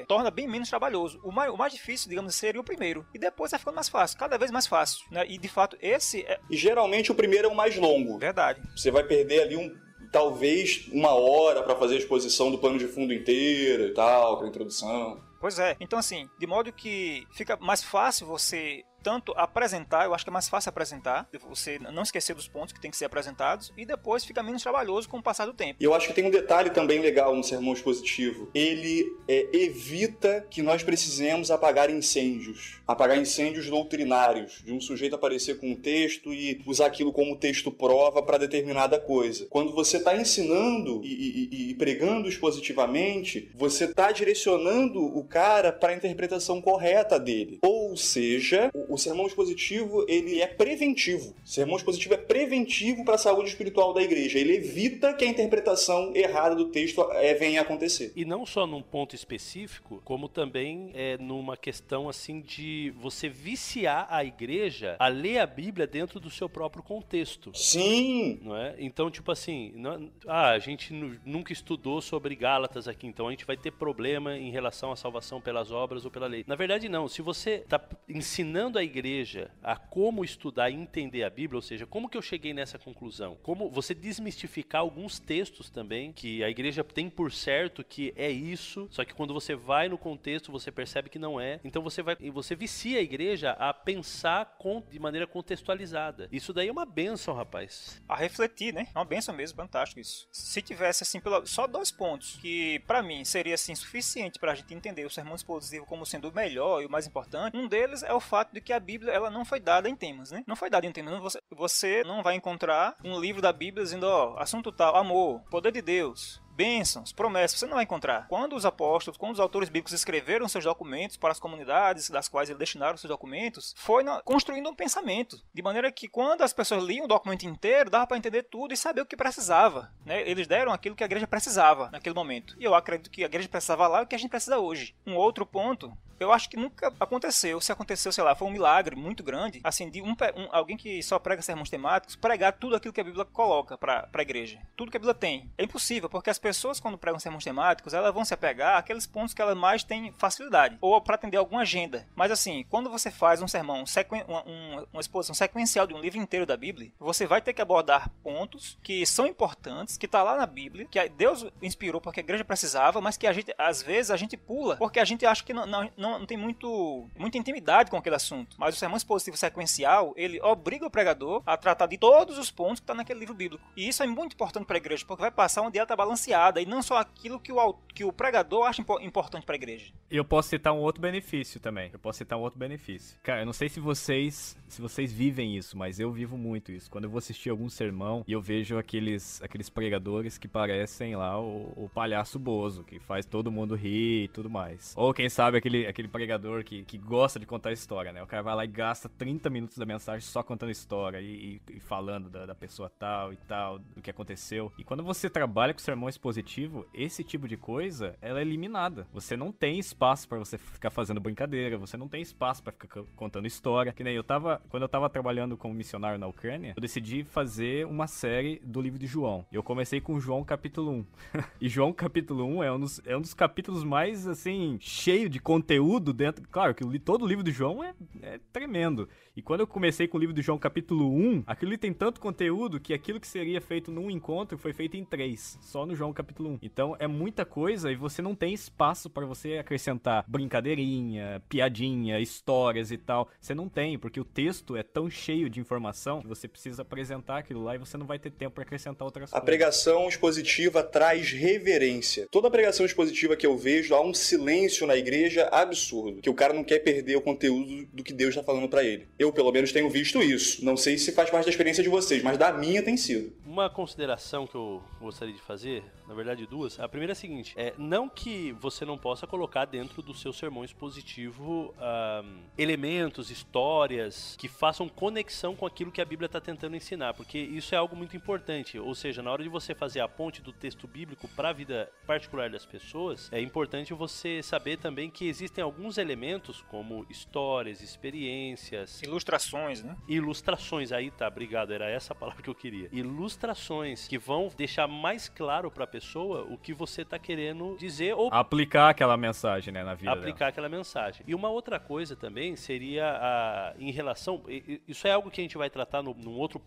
torna bem menos trabalhoso. O mais difícil, digamos, seria o primeiro. E depois vai ficando mais fácil, cada vez mais fácil, né? E, de fato, esse E geralmente o primeiro é o mais longo. Verdade. Você vai perder ali talvez 1 hora para fazer a exposição do plano de fundo inteiro e tal, para introdução. Pois é. Então, assim, de modo que fica mais fácil você tanto apresentar, eu acho que é mais fácil apresentar, você não esquecer dos pontos que tem que ser apresentados, e depois fica menos trabalhoso com o passar do tempo. E eu acho que tem um detalhe também legal no sermão expositivo. Ele evita que nós precisemos apagar incêndios doutrinários, de um sujeito aparecer com um texto e usar aquilo como texto prova para determinada coisa. Quando você está ensinando e pregando expositivamente, você está direcionando o cara para a interpretação correta dele. Ou seja, o sermão expositivo, ele é preventivo. O sermão expositivo é preventivo para a saúde espiritual da igreja. Ele evita que a interpretação errada do texto venha a acontecer. E não só num ponto específico, como também numa questão assim de você viciar a igreja a ler a Bíblia dentro do seu próprio contexto. Sim! Não é? Então, tipo assim, a gente nunca estudou sobre Gálatas aqui, então a gente vai ter problema em relação à salvação pelas obras ou pela lei. Na verdade, não. Se você está ensinando ensinando a igreja a como estudar e entender a Bíblia, ou seja, como que eu cheguei nessa conclusão? Como você desmistificar alguns textos também, que a igreja tem por certo que é isso, só que quando você vai no contexto, você percebe que não é. Então você vicia a igreja a pensar de maneira contextualizada. Isso daí é uma bênção, rapaz. A refletir, né? É uma bênção mesmo, fantástico isso. Se tivesse, assim, só 2 pontos, que pra mim seria, assim, suficiente pra gente entender o sermão expositivo como sendo o melhor e o mais importante, um deles é o fato de que a Bíblia, ela não foi dada em temas, né? Não foi dada em temas. Você não vai encontrar um livro da Bíblia dizendo, assunto tal, amor, poder de Deus, bênçãos, promessas, você não vai encontrar. Quando os apóstolos, quando os autores bíblicos escreveram seus documentos para as comunidades das quais eles destinaram seus documentos, foi construindo um pensamento, de maneira que quando as pessoas liam o documento inteiro, dava para entender tudo e saber o que precisava, né? Eles deram aquilo que a igreja precisava naquele momento. E eu acredito que a igreja precisava lá o que a gente precisa hoje. Um outro ponto, eu acho que nunca aconteceu. Se aconteceu, sei lá, foi um milagre muito grande, assim, de alguém que só prega sermões temáticos, pregar tudo aquilo que a Bíblia coloca para a igreja. Tudo que a Bíblia tem. É impossível, porque as pessoas, quando pregam sermões temáticos, elas vão se apegar àqueles pontos que elas mais têm facilidade, ou para atender alguma agenda. Mas assim, quando você faz um sermão, uma exposição sequencial de um livro inteiro da Bíblia, você vai ter que abordar pontos que são importantes, que está lá na Bíblia, que Deus inspirou porque a igreja precisava, mas que às vezes a gente pula, porque a gente acha que não tem muita intimidade com aquele assunto. Mas o sermão expositivo sequencial, ele obriga o pregador a tratar de todos os pontos que está naquele livro bíblico. E isso é muito importante para a igreja, porque vai passar uma dieta balanceada, e não só aquilo que o pregador acha importante para a igreja. E eu posso citar um outro benefício também. Cara, eu não sei se vocês vivem isso, mas eu vivo muito isso. Quando eu vou assistir algum sermão e eu vejo aqueles pregadores que parecem lá o palhaço Bozo, que faz todo mundo rir e tudo mais. Ou quem sabe aquele pregador que gosta de contar história, né? O cara vai lá e gasta 30 minutos da mensagem só contando história e falando da pessoa tal e tal, do que aconteceu. E quando você trabalha com sermão expositivo, esse tipo de coisa, ela é eliminada. Você não tem espaço pra você ficar fazendo brincadeira, você não tem espaço pra ficar contando história. Que nem quando eu tava trabalhando como missionário na Ucrânia, eu decidi fazer uma série do livro de João. Eu comecei com João capítulo 1. E João capítulo 1 é um dos capítulos mais, assim, cheio de conteúdo dentro. Claro que todo o livro de João é tremendo. E quando eu comecei com o livro de João capítulo 1, aquilo ali tem tanto conteúdo que aquilo que seria feito num encontro foi feito em 3, só no João capítulo 1. Então é muita coisa e você não tem espaço para você acrescentar brincadeirinha, piadinha, histórias e tal. Você não tem, porque o texto é tão cheio de informação que você precisa apresentar aquilo lá e você não vai ter tempo para acrescentar outras coisas. A pregação expositiva traz reverência. Toda pregação expositiva que eu vejo, há um silêncio na igreja absurdo, que o cara não quer perder o conteúdo do que Deus está falando para ele. Eu, pelo menos, tenho visto isso. Não sei se faz parte da experiência de vocês, mas da minha tem sido. Uma consideração que eu gostaria de fazer, na verdade 2, a primeira é a seguinte, não que você não possa colocar dentro do seu sermão expositivo elementos, histórias que façam conexão com aquilo que a Bíblia está tentando ensinar, porque isso é algo muito importante, ou seja, na hora de você fazer a ponte do texto bíblico para a vida particular das pessoas, é importante você saber também que existem alguns elementos como histórias, experiências, ilustrações, né? Ilustrações, aí tá, obrigado, era essa a palavra que eu queria. Ilustrações que vão deixar mais claro para a pessoa o que você tá querendo dizer ou aplicar aquela mensagem, né, na vida aplicar aquela mensagem. E uma outra coisa também seria em relação, isso é algo que a gente vai tratar num outro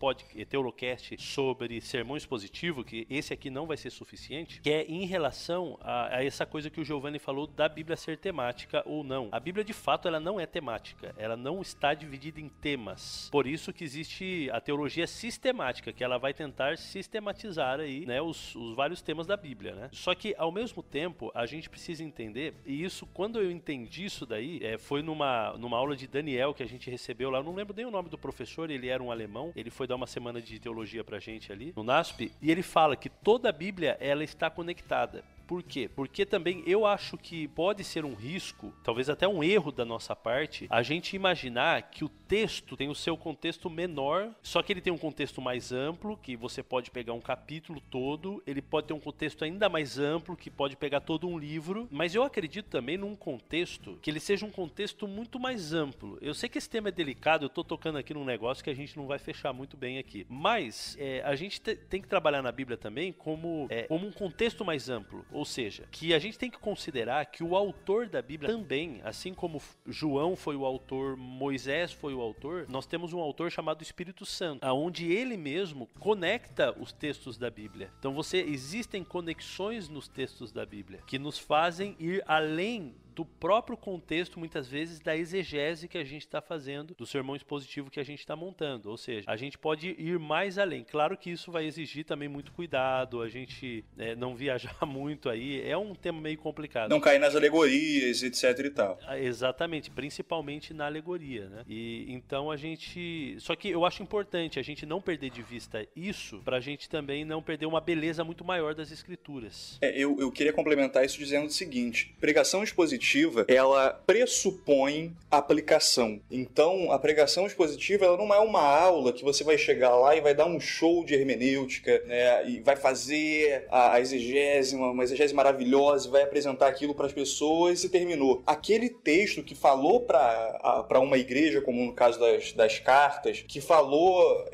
Teolocast sobre sermão expositivo, que esse aqui não vai ser suficiente, que é em relação a essa coisa que o Giovanni falou da Bíblia ser temática ou não. A Bíblia de fato ela não é temática, ela não está dividida em temas. Por isso que existe a teologia sistemática, que ela vai tentar sistematizar aí, né, os vários temas da Bíblia, né? Só que ao mesmo tempo a gente precisa entender, e isso quando eu entendi isso daí, foi numa aula de Daniel que a gente recebeu lá, eu não lembro nem o nome do professor, ele era um alemão, ele foi dar uma semana de teologia pra gente ali no NASP, e ele fala que toda a Bíblia ela está conectada. Por quê? Porque também eu acho que pode ser um risco, talvez até um erro da nossa parte, a gente imaginar que o texto tem o seu contexto menor, só que ele tem um contexto mais amplo, que você pode pegar um capítulo todo, ele pode ter um contexto ainda mais amplo, que pode pegar todo um livro, mas eu acredito também num contexto, que ele seja um contexto muito mais amplo. Eu sei que esse tema é delicado, eu tô tocando aqui num negócio que a gente não vai fechar muito bem aqui, mas a gente tem que trabalhar na Bíblia também como um contexto mais amplo. Ou seja, que a gente tem que considerar que o autor da Bíblia também, assim como João foi o autor, Moisés foi o autor, nós temos um autor chamado Espírito Santo, onde ele mesmo conecta os textos da Bíblia. Então existem conexões nos textos da Bíblia que nos fazem ir além do próprio contexto, muitas vezes, da exegese que a gente está fazendo, do sermão expositivo que a gente está montando. Ou seja, a gente pode ir mais além. Claro que isso vai exigir também muito cuidado, a gente não viajar muito aí. É um tema meio complicado. Não cair nas alegorias, etc e tal. Exatamente, principalmente na alegoria, né? E então a gente... Só que eu acho importante a gente não perder de vista isso, pra gente também não perder uma beleza muito maior das escrituras. Eu queria complementar isso dizendo o seguinte: pregação expositiva, ela pressupõe aplicação. Então, a pregação expositiva, ela não é uma aula que você vai chegar lá e vai dar um show de hermenêutica, né, e vai fazer a exegese, uma exegese maravilhosa, e vai apresentar aquilo para as pessoas e terminou. Aquele texto que falou para uma igreja, como no caso das cartas, que falou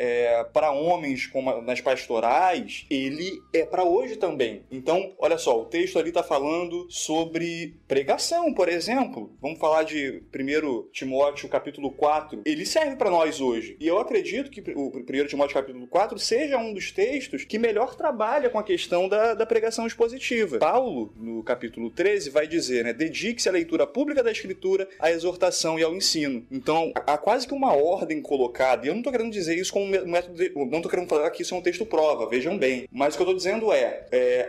para homens como nas pastorais, ele é para hoje também. Então, olha só, o texto ali está falando sobre pregação, por exemplo. Vamos falar de 1 Timóteo capítulo 4. Ele serve para nós hoje. E eu acredito que o 1 Timóteo capítulo 4 seja um dos textos que melhor trabalha com a questão da pregação expositiva. Paulo, no capítulo 13, vai dizer, né, dedique-se à leitura pública da Escritura, à exortação e ao ensino. Então, há quase que uma ordem colocada. E eu não estou querendo dizer isso como método não estou querendo falar que isso é um texto prova, vejam bem. Mas o que eu estou dizendo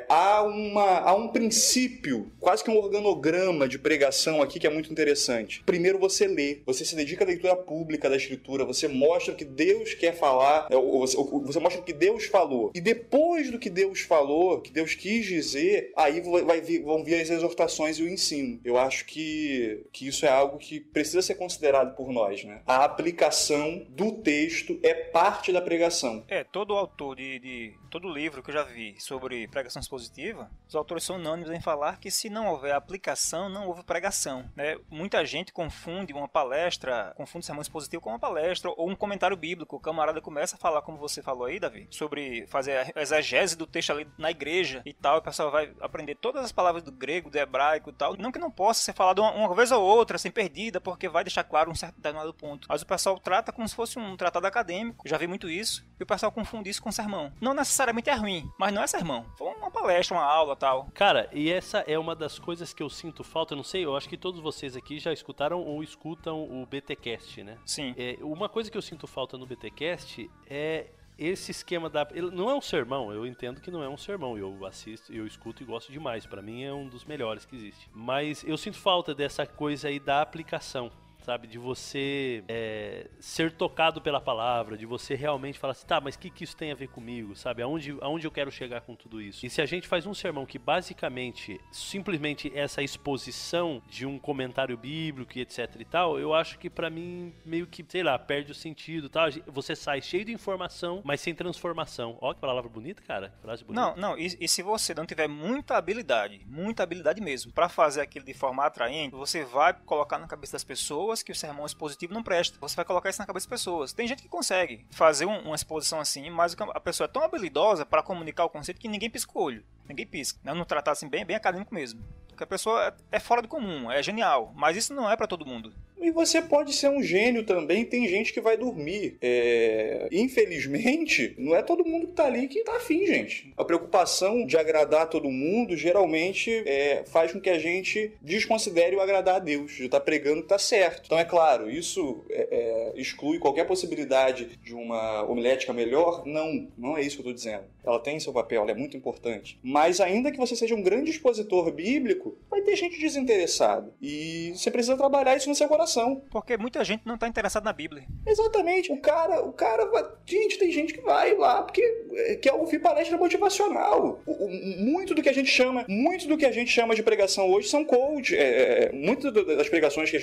há um princípio, quase que um organograma de pregação aqui que é muito interessante. Primeiro você lê, você se dedica à leitura pública da Escritura, você mostra o que Deus quer falar, você mostra o que Deus falou. E depois do que Deus falou, que Deus quis dizer, aí vão vir as exortações e o ensino. Eu acho que isso é algo que precisa ser considerado por nós, né? A aplicação do texto é parte da pregação. Todo autor de todo livro que eu já vi sobre pregação expositiva, os autores são unânimes em falar que se não houver aplicação, não houve pregação, né? Muita gente confunde sermão expositivo com uma palestra ou um comentário bíblico. O camarada começa a falar, como você falou aí, Davi, sobre fazer a exegese do texto ali na igreja e tal, e o pessoal vai aprender todas as palavras do grego, do hebraico e tal. Não que não possa ser falado uma vez ou outra, assim, perdida, porque vai deixar claro um certo determinado ponto. Mas o pessoal trata como se fosse um tratado acadêmico. Eu já vi muito isso. E o pessoal confunde isso com sermão. Não necessariamente é ruim, mas não é sermão. Foi uma palestra, uma aula e tal. Cara, e essa é uma das coisas que eu sinto falta, eu não sei, eu acho que todos vocês aqui já escutaram ou escutam o BTcast, né? Sim. Uma coisa que eu sinto falta no BTcast é esse esquema não é um sermão, eu entendo que não é um sermão, eu assisto, eu escuto e gosto demais, pra mim é um dos melhores que existe. Mas eu sinto falta dessa coisa aí da aplicação, sabe, de você ser tocado pela palavra, de você realmente falar assim, tá, mas o que isso tem a ver comigo, sabe, aonde eu quero chegar com tudo isso? E se a gente faz um sermão que basicamente, simplesmente essa exposição de um comentário bíblico e etc e tal, eu acho que pra mim, meio que, sei lá, perde o sentido, tá? Você sai cheio de informação, mas sem transformação. Ó, que palavra bonita, cara, que frase bonita. Não, e se você não tiver muita habilidade mesmo, pra fazer aquilo de forma atraente, você vai colocar na cabeça das pessoas que o sermão expositivo não presta. Você vai colocar isso na cabeça das pessoas. Tem gente que consegue fazer uma exposição assim, mas a pessoa é tão habilidosa para comunicar o conceito que ninguém pisca o olho. Ninguém pisca. Não tratar assim bem acadêmico mesmo. Porque a pessoa é fora do comum, é genial. Mas isso não é para todo mundo. E você pode ser um gênio também, tem gente que vai dormir. Infelizmente, não é todo mundo que tá ali que tá afim, gente. A preocupação de agradar todo mundo, geralmente, faz com que a gente desconsidere o agradar a Deus, de estar pregando que tá certo. Então, é claro, isso exclui qualquer possibilidade de uma homilética melhor? Não é isso que eu tô dizendo. Ela tem seu papel, ela é muito importante. Mas ainda que você seja um grande expositor bíblico, vai ter gente desinteressada. E você precisa trabalhar isso no seu coração. Porque muita gente não está interessada na Bíblia. Exatamente. O cara vai... Gente, tem gente que vai lá porque quer ouvir palestra motivacional. Muito do que a gente chama de pregação hoje são coach. Muitas das pregações que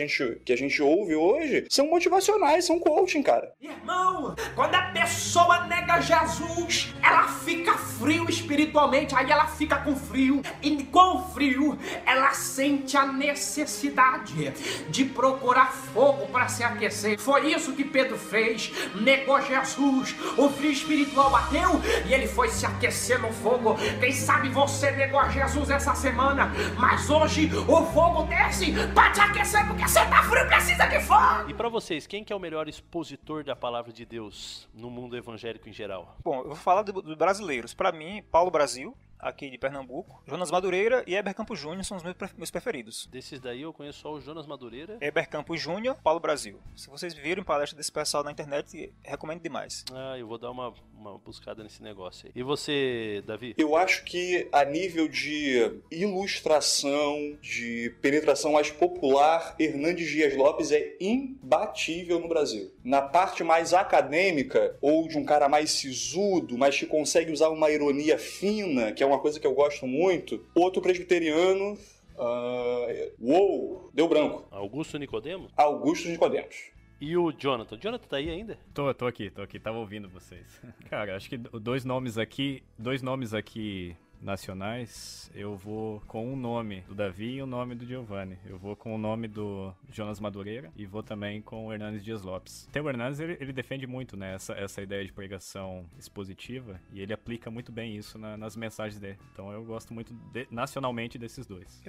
a gente ouve hoje são motivacionais, são coaching, cara. Irmão, quando a pessoa nega Jesus, ela fica frio espiritualmente, aí ela fica com frio. E com frio, ela sente a necessidade de procurar procurar fogo para se aquecer. Foi isso que Pedro fez, negou Jesus, o frio espiritual bateu e ele foi se aquecer no fogo. Quem sabe você negou a Jesus essa semana, mas hoje o fogo desce para te aquecer porque você tá frio, precisa de fogo. E para vocês, quem que é o melhor expositor da palavra de Deus no mundo evangélico em geral? Bom, eu vou falar dos brasileiros. Para mim, Paulo Brasil, aqui de Pernambuco, Jonas Madureira e Heber Campos Júnior são os meus preferidos. Desses daí eu conheço só o Jonas Madureira. Heber Campos Júnior, Paulo Brasil. Se vocês viram palestra desse pessoal na internet, recomendo demais. Eu vou dar uma buscada nesse negócio aí. E você, Davi? Eu acho que a nível de ilustração, de penetração mais popular, Hernandes Dias Lopes é imbatível no Brasil. Na parte mais acadêmica, ou de um cara mais sisudo, mas que consegue usar uma ironia fina, que é uma coisa que eu gosto muito, outro presbiteriano... deu branco. Augusto Nicodemo? Augusto Nicodemos. E o Jonathan? Jonathan tá aí ainda? Tô aqui, tava ouvindo vocês. Cara, acho que dois nomes aqui nacionais, eu vou com um nome do Davi e o nome do Giovanni. Eu vou com o nome do Jonas Madureira e vou também com o Hernandes Dias Lopes. O Hernandes, ele defende muito, né, essa ideia de pregação expositiva e ele aplica muito bem isso nas mensagens dele. Então eu gosto muito nacionalmente desses dois.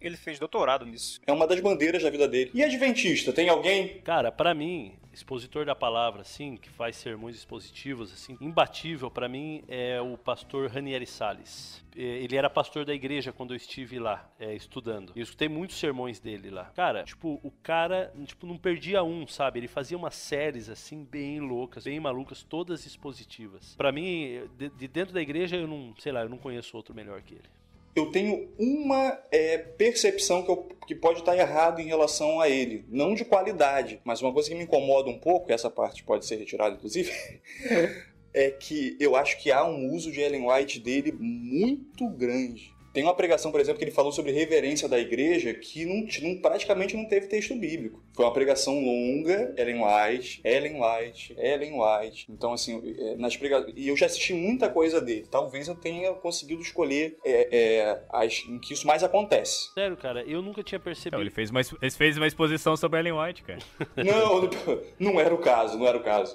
Ele fez doutorado nisso. É uma das bandeiras da vida dele. E adventista, tem alguém? Cara, pra mim, expositor da palavra, assim, que faz sermões expositivos, assim, imbatível pra mim é o pastor Ranieri Salles. Ele era pastor da igreja quando eu estive lá, estudando. Eu escutei muitos sermões dele lá. Cara, o cara, não perdia um, sabe? Ele fazia umas séries, assim, bem loucas, bem malucas, todas expositivas. Pra mim, de dentro da igreja, eu não conheço outro melhor que ele. Eu tenho uma percepção que pode estar errada em relação a ele. Não de qualidade, mas uma coisa que me incomoda um pouco, e essa parte pode ser retirada, inclusive, é que eu acho que há um uso de Ellen White dele muito grande. Tem uma pregação, por exemplo, que ele falou sobre reverência da igreja que praticamente não teve texto bíblico. Foi uma pregação longa, Ellen White. Então, assim, e eu já assisti muita coisa dele. Talvez eu tenha conseguido escolher em que isso mais acontece. Sério, cara, eu nunca tinha percebido. Então, ele fez uma exposição sobre Ellen White, cara. Não era o caso.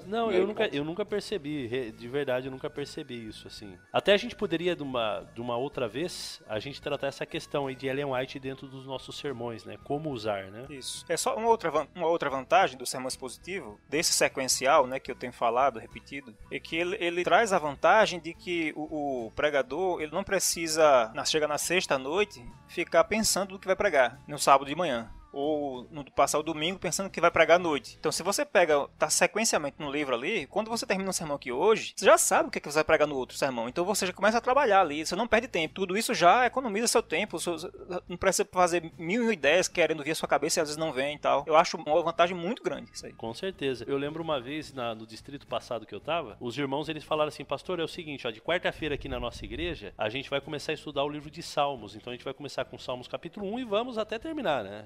Não, eu nunca percebi, de verdade, eu nunca percebi isso, assim. Até a gente poderia, de uma outra vez, a gente tratar essa questão aí de Ellen White dentro dos nossos sermões, né? Como usar, né? Isso. É só uma outra vantagem do sermão expositivo, desse sequencial, né, que eu tenho falado, repetido, é que ele traz a vantagem de que o pregador, ele não precisa, chega na sexta-noite, ficar pensando no que vai pregar no sábado de manhã. Ou passar o domingo pensando que vai pregar à noite. Então, se você tá sequencialmente no livro ali, quando você termina um sermão aqui hoje, você já sabe o que você vai pregar no outro sermão. Então, você já começa a trabalhar ali, você não perde tempo. Tudo isso já economiza seu tempo. Não precisa fazer 1000 ideias querendo vir à sua cabeça e às vezes não vem e tal. Eu acho uma vantagem muito grande isso aí. Com certeza. Eu lembro uma vez, no distrito passado que eu tava, os irmãos, eles falaram assim, pastor, é o seguinte, de quarta-feira aqui na nossa igreja, a gente vai começar a estudar o livro de Salmos. Então, a gente vai começar com Salmos capítulo 1 e vamos até terminar, né?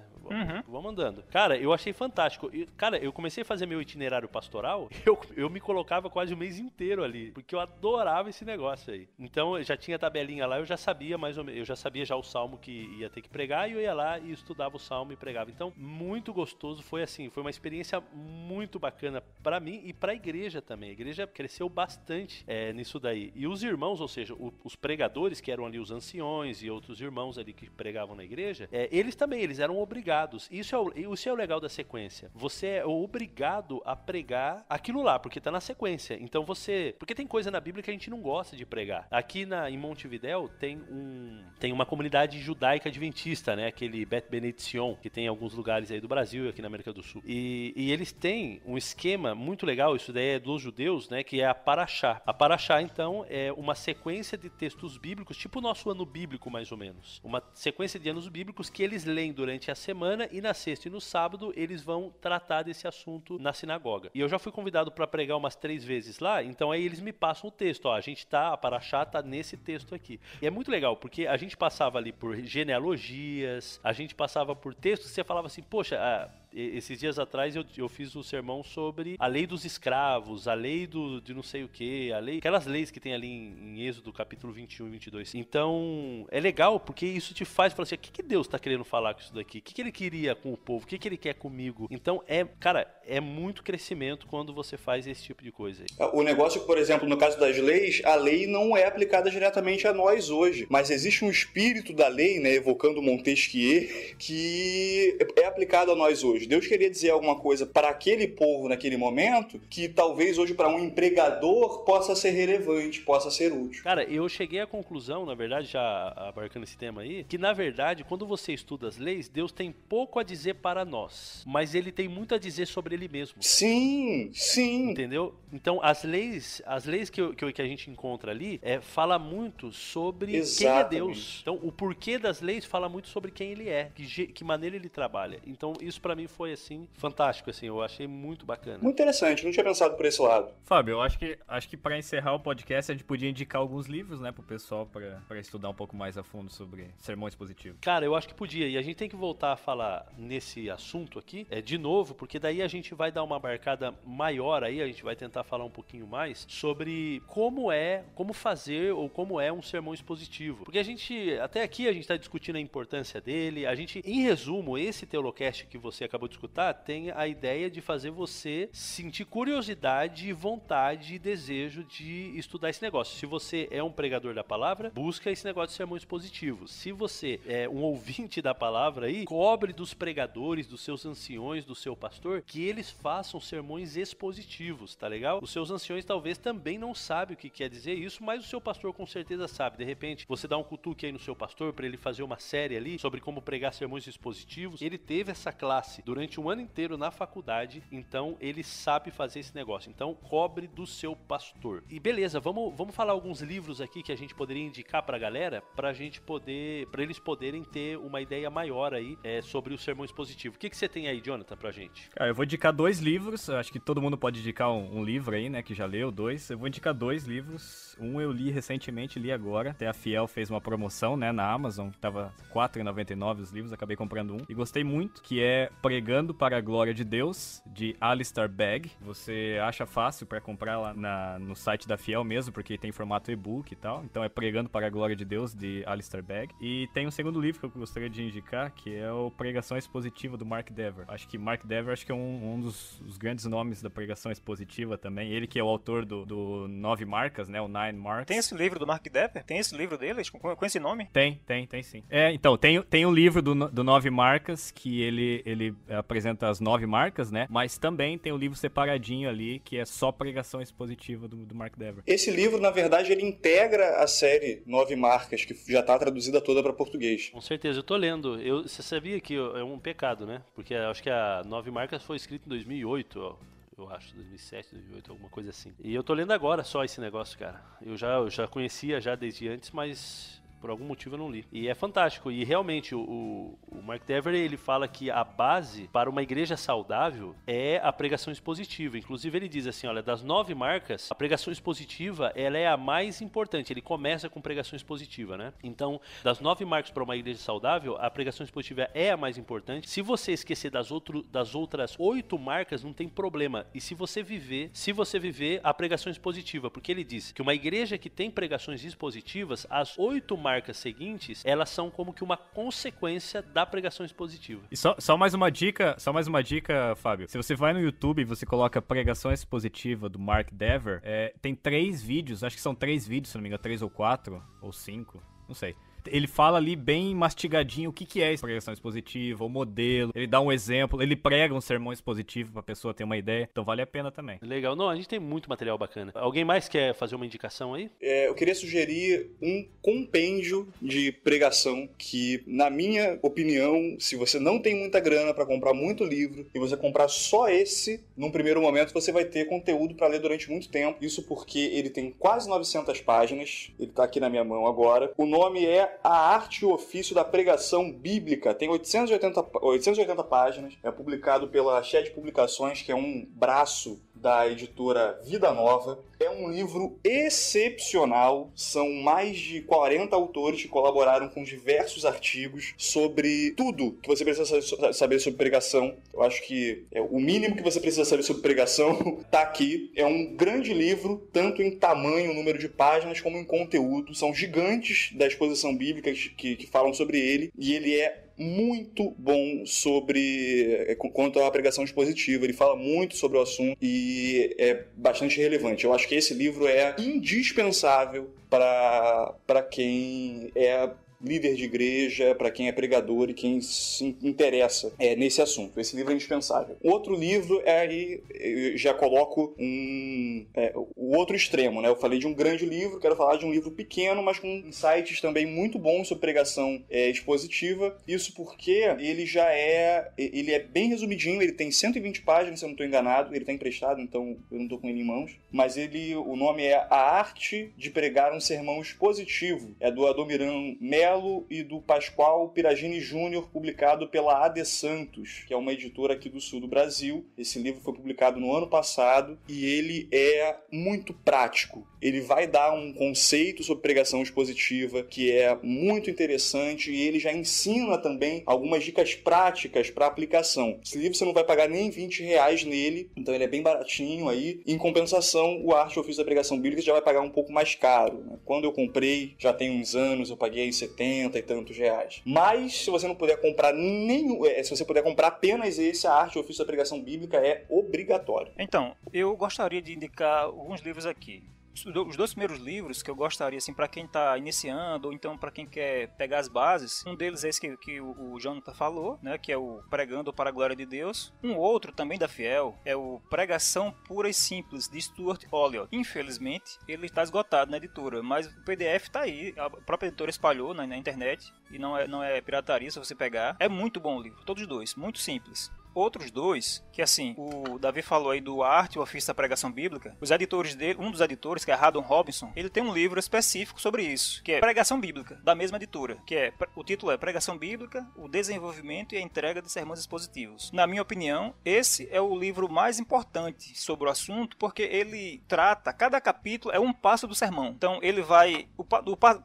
Vamos andando. Cara, eu achei fantástico. Cara, eu comecei a fazer meu itinerário pastoral, eu me colocava quase o mês inteiro ali, porque eu adorava esse negócio aí. Então, eu já tinha a tabelinha lá, eu já sabia mais ou menos, eu já sabia já o salmo que ia ter que pregar, e eu ia lá e estudava o salmo e pregava. Então, muito gostoso, foi assim, foi uma experiência muito bacana pra mim e pra igreja também. A igreja cresceu bastante nisso daí. E os irmãos, ou seja, os pregadores, que eram ali os anciões e outros irmãos ali que pregavam na igreja, eles eram obrigados. Isso é o legal da sequência. Você é obrigado a pregar aquilo lá, porque tá na sequência. Então porque tem coisa na Bíblia que a gente não gosta de pregar. Aqui em Montevidéu tem uma comunidade judaica adventista, né? Aquele Bet Benediction, que tem em alguns lugares aí do Brasil e aqui na América do Sul. E eles têm um esquema muito legal, isso daí é dos judeus, né? Que é a Paraxá. A Paraxá, então, é uma sequência de textos bíblicos, tipo o nosso ano bíblico, mais ou menos. Uma sequência de anos bíblicos que eles leem durante a semana e na sexta e no sábado eles vão tratar desse assunto na sinagoga. E eu já fui convidado para pregar umas 3 vezes lá, então aí eles me passam o texto, a Paraxá tá nesse texto aqui. E é muito legal, porque a gente passava ali por genealogias, a gente passava por textos que você falava assim, poxa, esses dias atrás eu fiz um sermão sobre a lei dos escravos, a lei de não sei o que, aquelas leis que tem ali em Êxodo, capítulo 21 e 22. Então, é legal porque isso te faz falar assim, o que Deus tá querendo falar com isso daqui? O que ele queria com o povo? O que ele quer comigo? Então, cara, é muito crescimento quando você faz esse tipo de coisa aí. O negócio, por exemplo, no caso das leis, a lei não é aplicada diretamente a nós hoje, mas existe um espírito da lei, né, evocando Montesquieu, que é aplicado a nós hoje. Deus queria dizer alguma coisa para aquele povo naquele momento que talvez hoje para um empregador possa ser relevante, possa ser útil. Cara, eu cheguei à conclusão, na verdade, já abarcando esse tema aí, que na verdade, quando você estuda as leis, Deus tem pouco a dizer para nós, mas ele tem muito a dizer sobre ele mesmo. Sim. Entendeu? Então, as leis que a gente encontra ali, fala muito sobre quem é Deus. Então, o porquê das leis fala muito sobre quem ele é, que maneira ele trabalha. Então, isso pra mim foi, assim, fantástico, assim, eu achei muito bacana. Muito interessante, não tinha pensado por esse lado. Fábio, eu acho que pra encerrar o podcast, a gente podia indicar alguns livros, né, pro pessoal pra estudar um pouco mais a fundo sobre sermão expositivo. Cara, eu acho que podia, e a gente tem que voltar a falar nesse assunto aqui, de novo, porque daí a gente vai dar uma marcada maior aí, a gente vai tentar falar um pouquinho mais sobre como fazer ou como é um sermão expositivo. Porque até aqui a gente está discutindo a importância dele, em resumo, esse Teolocast que você acabou de escutar tem a ideia de fazer você sentir curiosidade, vontade e desejo de estudar esse negócio. Se você é um pregador da palavra, busca esse negócio de sermão expositivo. Se você é um ouvinte da palavra aí, cobre dos pregadores, dos seus anciões, do seu pastor, que eles façam sermões expositivos, tá legal? Os seus anciões talvez também não sabem o que quer dizer isso, mas o seu pastor com certeza sabe. De repente, você dá um cutuque aí no seu pastor para ele fazer uma série ali sobre como pregar sermões expositivos. Ele teve essa classe durante um ano inteiro na faculdade, então ele sabe fazer esse negócio. Então, cobre do seu pastor. E beleza, vamos falar alguns livros aqui que a gente poderia indicar pra galera, pra eles poderem ter uma ideia maior aí sobre o sermão expositivo. O que você tem aí, Jonathan, pra gente? Cara, eu vou indicar 2 livros, acho que todo mundo pode indicar um livro aí, né, que já leu 2. Eu vou indicar 2 livros. Um eu li recentemente, li agora. Até a Fiel fez uma promoção, né, na Amazon, tava R$4,99 os livros, acabei comprando um. E gostei muito, que é Pregando para a Glória de Deus, de Alistair Begg. Você acha fácil pra comprar lá no site da Fiel mesmo, porque tem formato e-book e tal. Então é Pregando para a Glória de Deus, de Alistair Begg. E tem um segundo livro que eu gostaria de indicar, que é o Pregação Expositiva, do Mark Dever. Acho que Mark Dever é um dos grandes nomes da pregação expositiva também. Ele que é o autor do 9 Marcas, né? O 9 Marks. Tem esse livro do Mark Dever? Tem esse livro dele com esse nome? Tem sim. Então, tem um livro do 9 Marcas, que ele apresenta as 9 marcas, né? Mas também tem um livro separadinho ali, que é só pregação expositiva do Mark Dever. Esse livro, na verdade, ele integra a série 9 Marcas, que já está traduzida toda para português. Com certeza, eu tô lendo. Você sabia que é um pecado, né? Porque eu acho que a 9 Marcas foi escrita em 2008, ó. Eu acho, 2007, 2008, alguma coisa assim. E eu tô lendo agora só esse negócio, cara. Eu já conhecia já desde antes, mas por algum motivo eu não li. E é fantástico. E realmente, o Mark Dever, ele fala que a base para uma igreja saudável é a pregação expositiva. Inclusive, ele diz assim, olha, das 9 marcas, a pregação expositiva, ela é a mais importante. Ele começa com pregação expositiva, né? Então, das 9 marcas para uma igreja saudável, a pregação expositiva é a mais importante. Se você esquecer das outras 8 marcas, não tem problema. E se você viver a pregação expositiva, porque ele diz que uma igreja que tem pregações expositivas, as 8 marcas seguintes, elas são como que uma consequência da pregação expositiva. E só mais uma dica, Fábio. Se você vai no YouTube e você coloca pregação expositiva do Mark Dever, tem 3 vídeos, acho que são 3 vídeos, se não me engano, 3 ou 4, ou 5, não sei. Ele fala ali bem mastigadinho o que é pregação expositiva, o modelo, ele dá um exemplo, ele prega um sermão expositivo pra pessoa ter uma ideia, então vale a pena também. Legal, não, a gente tem muito material bacana. Alguém mais quer fazer uma indicação aí? Eu queria sugerir um compêndio de pregação que, na minha opinião, se você não tem muita grana pra comprar muito livro e você comprar só esse, num primeiro momento você vai ter conteúdo pra ler durante muito tempo. Isso porque ele tem quase 900 páginas, ele tá aqui na minha mão agora. O nome é A Arte e o Ofício da Pregação Bíblica. Tem 880 páginas. É publicado pela Shed Publicações, que é um braço da editora Vida Nova. É um livro excepcional. São mais de 40 autores que colaboraram com diversos artigos sobre tudo que você precisa saber sobre pregação. Eu acho que o mínimo que você precisa saber sobre pregação está aqui. É um grande livro, tanto em tamanho, número de páginas, como em conteúdo. São gigantes da exposição bíblica que falam sobre ele, e ele é muito bom quanto à pregação expositiva. Ele fala muito sobre o assunto e é bastante relevante. Eu acho que esse livro é indispensável para quem é líder de igreja, para quem é pregador e quem se interessa nesse assunto. Esse livro é indispensável. Outro livro aí eu já coloco o outro extremo, né? Eu falei de um grande livro, quero falar de um livro pequeno, mas com insights também muito bons sobre pregação expositiva. Isso porque ele é bem resumidinho, ele tem 120 páginas, se eu não estou enganado, ele está emprestado, então eu não estou com ele em mãos, mas o nome é A Arte de Pregar um Sermão Expositivo. É do Adoniran Melo e do Pascoal Piragini Júnior, publicado pela AD Santos, que é uma editora aqui do sul do Brasil. Esse livro foi publicado no ano passado e ele é muito prático. Ele vai dar um conceito sobre pregação expositiva que é muito interessante, e ele já ensina também algumas dicas práticas para aplicação. Esse livro você não vai pagar nem R$20 nele, então ele é bem baratinho aí. Em compensação, o Arte e Ofício da Pregação Bíblica já vai pagar um pouco mais caro, né? Quando eu comprei, já tem uns anos, eu paguei 70 e tantos reais. Mas se você não puder comprar se você puder comprar apenas esse, A Arte e Ofício da Pregação Bíblica é obrigatório. Então, eu gostaria de indicar alguns livros aqui. Os dois primeiros livros que eu gostaria, assim, para quem está iniciando, ou então para quem quer pegar as bases, um deles é esse que o Jonathan falou, né, que é o Pregando para a Glória de Deus. Um outro, também da Fiel, é o Pregação Pura e Simples, de Stuart Olliott. Infelizmente, ele está esgotado na editora, mas o PDF está aí, a própria editora espalhou na internet, e não é pirataria se você pegar. É muito bom o livro, todos os dois, muito simples. Outros dois, que assim, o Davi falou aí do Arte e o Ofício da Pregação Bíblica, os editores dele, um dos editores, que é Haddon Robinson, ele tem um livro específico sobre isso, que é Pregação Bíblica, da mesma editora, o título é Pregação Bíblica, o desenvolvimento e a entrega de sermões expositivos. Na minha opinião, esse é o livro mais importante sobre o assunto, porque ele trata, cada capítulo é um passo do sermão. Então ele vai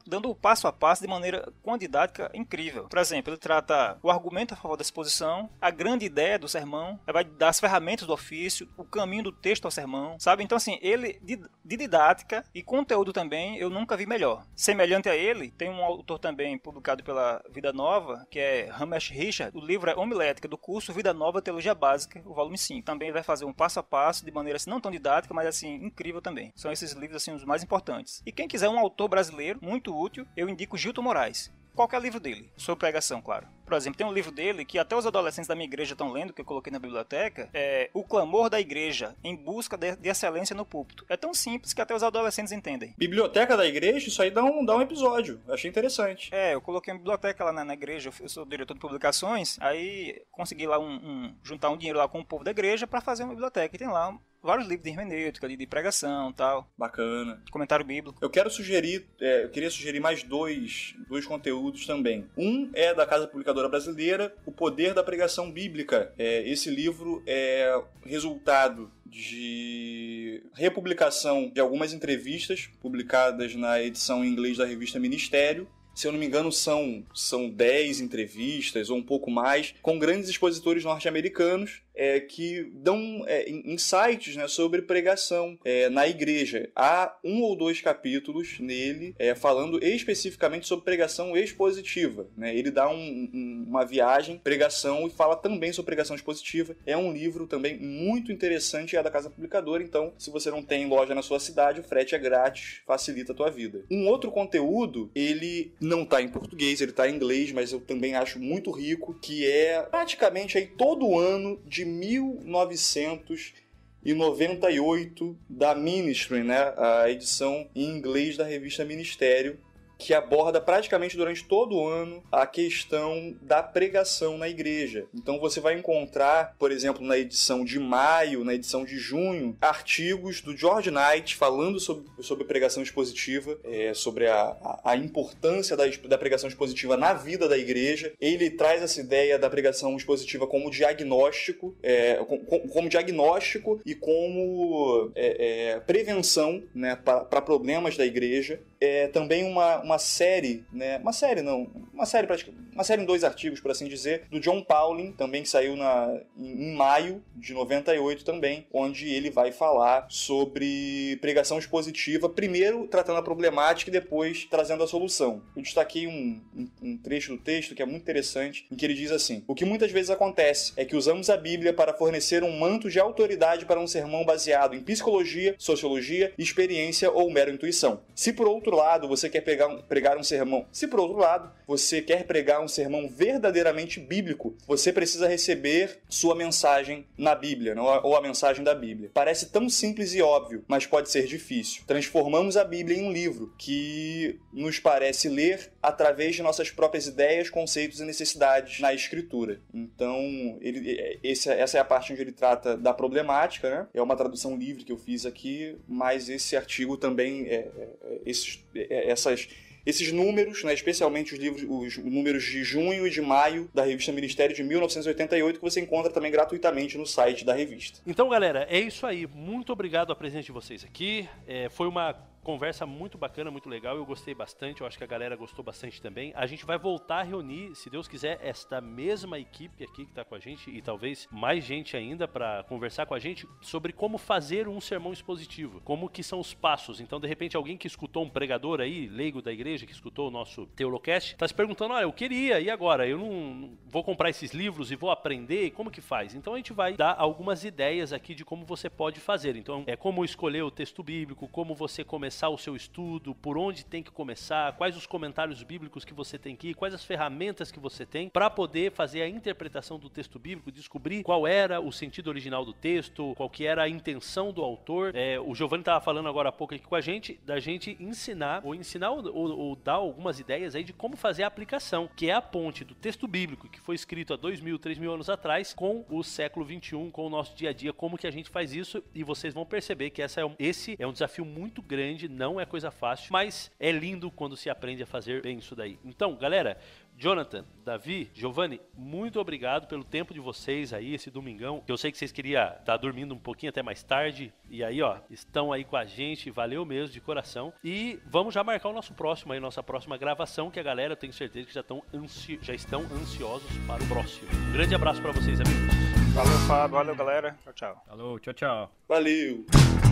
dando o passo a passo de maneira com a didática incrível. Por exemplo, ele trata o argumento a favor da exposição, a grande ideia do sermão, vai dar as ferramentas do ofício, o caminho do texto ao sermão, sabe? Então assim, ele de didática e conteúdo também, eu nunca vi melhor. Semelhante a ele, tem um autor também publicado pela Vida Nova, que é Ramesh Richard. O livro é Homilética, do curso Vida Nova Teologia Básica, o volume 5. Também vai fazer um passo a passo, de maneira assim, não tão didática, mas assim, incrível também. São esses livros assim os mais importantes. E quem quiser um autor brasileiro, muito útil, eu indico Gilton Moraes. Qualquer livro dele, sobre pregação, claro. Por exemplo, tem um livro dele que até os adolescentes da minha igreja estão lendo, que eu coloquei na biblioteca, é O Clamor da Igreja, em busca de excelência no púlpito. É tão simples que até os adolescentes entendem. Biblioteca da igreja? Isso aí dá um episódio. Achei interessante. Eu coloquei uma biblioteca lá na igreja, eu sou diretor de publicações, aí consegui lá juntar um dinheiro lá com o povo da igreja para fazer uma biblioteca. E tem lá vários livros de hermenêutica, de pregação e tal. Bacana. Comentário bíblico. Eu queria sugerir mais dois conteúdos também. Um é da Casa Publicadora Brasileira, O Poder da Pregação Bíblica. Esse livro é resultado de republicação de algumas entrevistas publicadas na edição em inglês da revista Ministério. Se eu não me engano, são 10 entrevistas ou um pouco mais, com grandes expositores norte-americanos que dão insights, né, sobre pregação na igreja. Há 1 ou 2 capítulos nele falando especificamente sobre pregação expositiva, né? Ele dá uma viagem, pregação, e fala também sobre pregação expositiva. É um livro também muito interessante, é da Casa Publicadora, então se você não tem loja na sua cidade, o frete é grátis, facilita a tua vida. Um outro conteúdo, ele não está em português, ele está em inglês, mas eu também acho muito rico, que é praticamente aí todo ano de 1998 da Ministry, né? A edição em inglês da revista Ministério, que aborda praticamente durante todo o ano a questão da pregação na igreja. Então você vai encontrar, por exemplo, na edição de maio, na edição de junho, artigos do George Knight falando sobre pregação expositiva, sobre a importância da pregação expositiva na vida da igreja. Ele traz essa ideia da pregação expositiva como diagnóstico, e como prevenção, né, para problemas da igreja. Também uma série em 2 artigos, por assim dizer, do John Pauling, também que saiu em maio de 98 também, onde ele vai falar sobre pregação expositiva, primeiro tratando a problemática e depois trazendo a solução. Eu destaquei um trecho do texto que é muito interessante, em que ele diz assim: o que muitas vezes acontece é que usamos a Bíblia para fornecer um manto de autoridade para um sermão baseado em psicologia, sociologia, experiência ou mera intuição. Se por outro lado você quer pregar um sermão verdadeiramente bíblico, você precisa receber sua mensagem na Bíblia, ou a mensagem da Bíblia. Parece tão simples e óbvio, mas pode ser difícil. Transformamos a Bíblia em um livro que nos parece ler através de nossas próprias ideias, conceitos e necessidades na Escritura. Então, essa é a parte onde ele trata da problemática, né? É uma tradução livre que eu fiz aqui, mas esse artigo também, esses números, né, especialmente os números de junho e de maio da revista Ministério de 1988, que você encontra também gratuitamente no site da revista. Então, galera, é isso aí. Muito obrigado a presença de vocês aqui. Foi uma conversa muito bacana, muito legal, eu gostei bastante, eu acho que a galera gostou bastante também. A gente vai voltar a reunir, se Deus quiser, esta mesma equipe aqui que está com a gente e talvez mais gente ainda para conversar com a gente sobre como fazer um sermão expositivo, como que são os passos. Então, de repente, alguém que escutou um pregador aí, leigo da igreja, que escutou o nosso Teolocast, está se perguntando, olha, eu queria, e agora? Eu não vou comprar esses livros e vou aprender, como que faz? Então, a gente vai dar algumas ideias aqui de como você pode fazer. Então, como escolher o texto bíblico, como você começar o seu estudo, por onde tem que começar, quais os comentários bíblicos que você tem que ir, quais as ferramentas que você tem para poder fazer a interpretação do texto bíblico, descobrir qual era o sentido original do texto, qual que era a intenção do autor. O Giovanni estava falando agora há pouco aqui com a gente, da gente ensinar ou dar algumas ideias aí de como fazer a aplicação, que é a ponte do texto bíblico que foi escrito há 2.000, 3.000 anos atrás com o século XXI, com o nosso dia a dia, como que a gente faz isso, e vocês vão perceber que esse é um desafio muito grande, não é coisa fácil, mas é lindo quando se aprende a fazer bem isso daí. Então, galera, Jonathan, Davi, Giovanni, muito obrigado pelo tempo de vocês aí, esse domingão. Eu sei que vocês queriam estar dormindo um pouquinho até mais tarde, e aí, estão aí com a gente, valeu mesmo, de coração. E vamos já marcar o nossa próxima gravação, que a galera, eu tenho certeza que já estão ansiosos para o próximo. Um grande abraço para vocês, amigos. Valeu, Fábio, valeu, galera. Tchau, tchau. Falou, tchau, tchau. Valeu!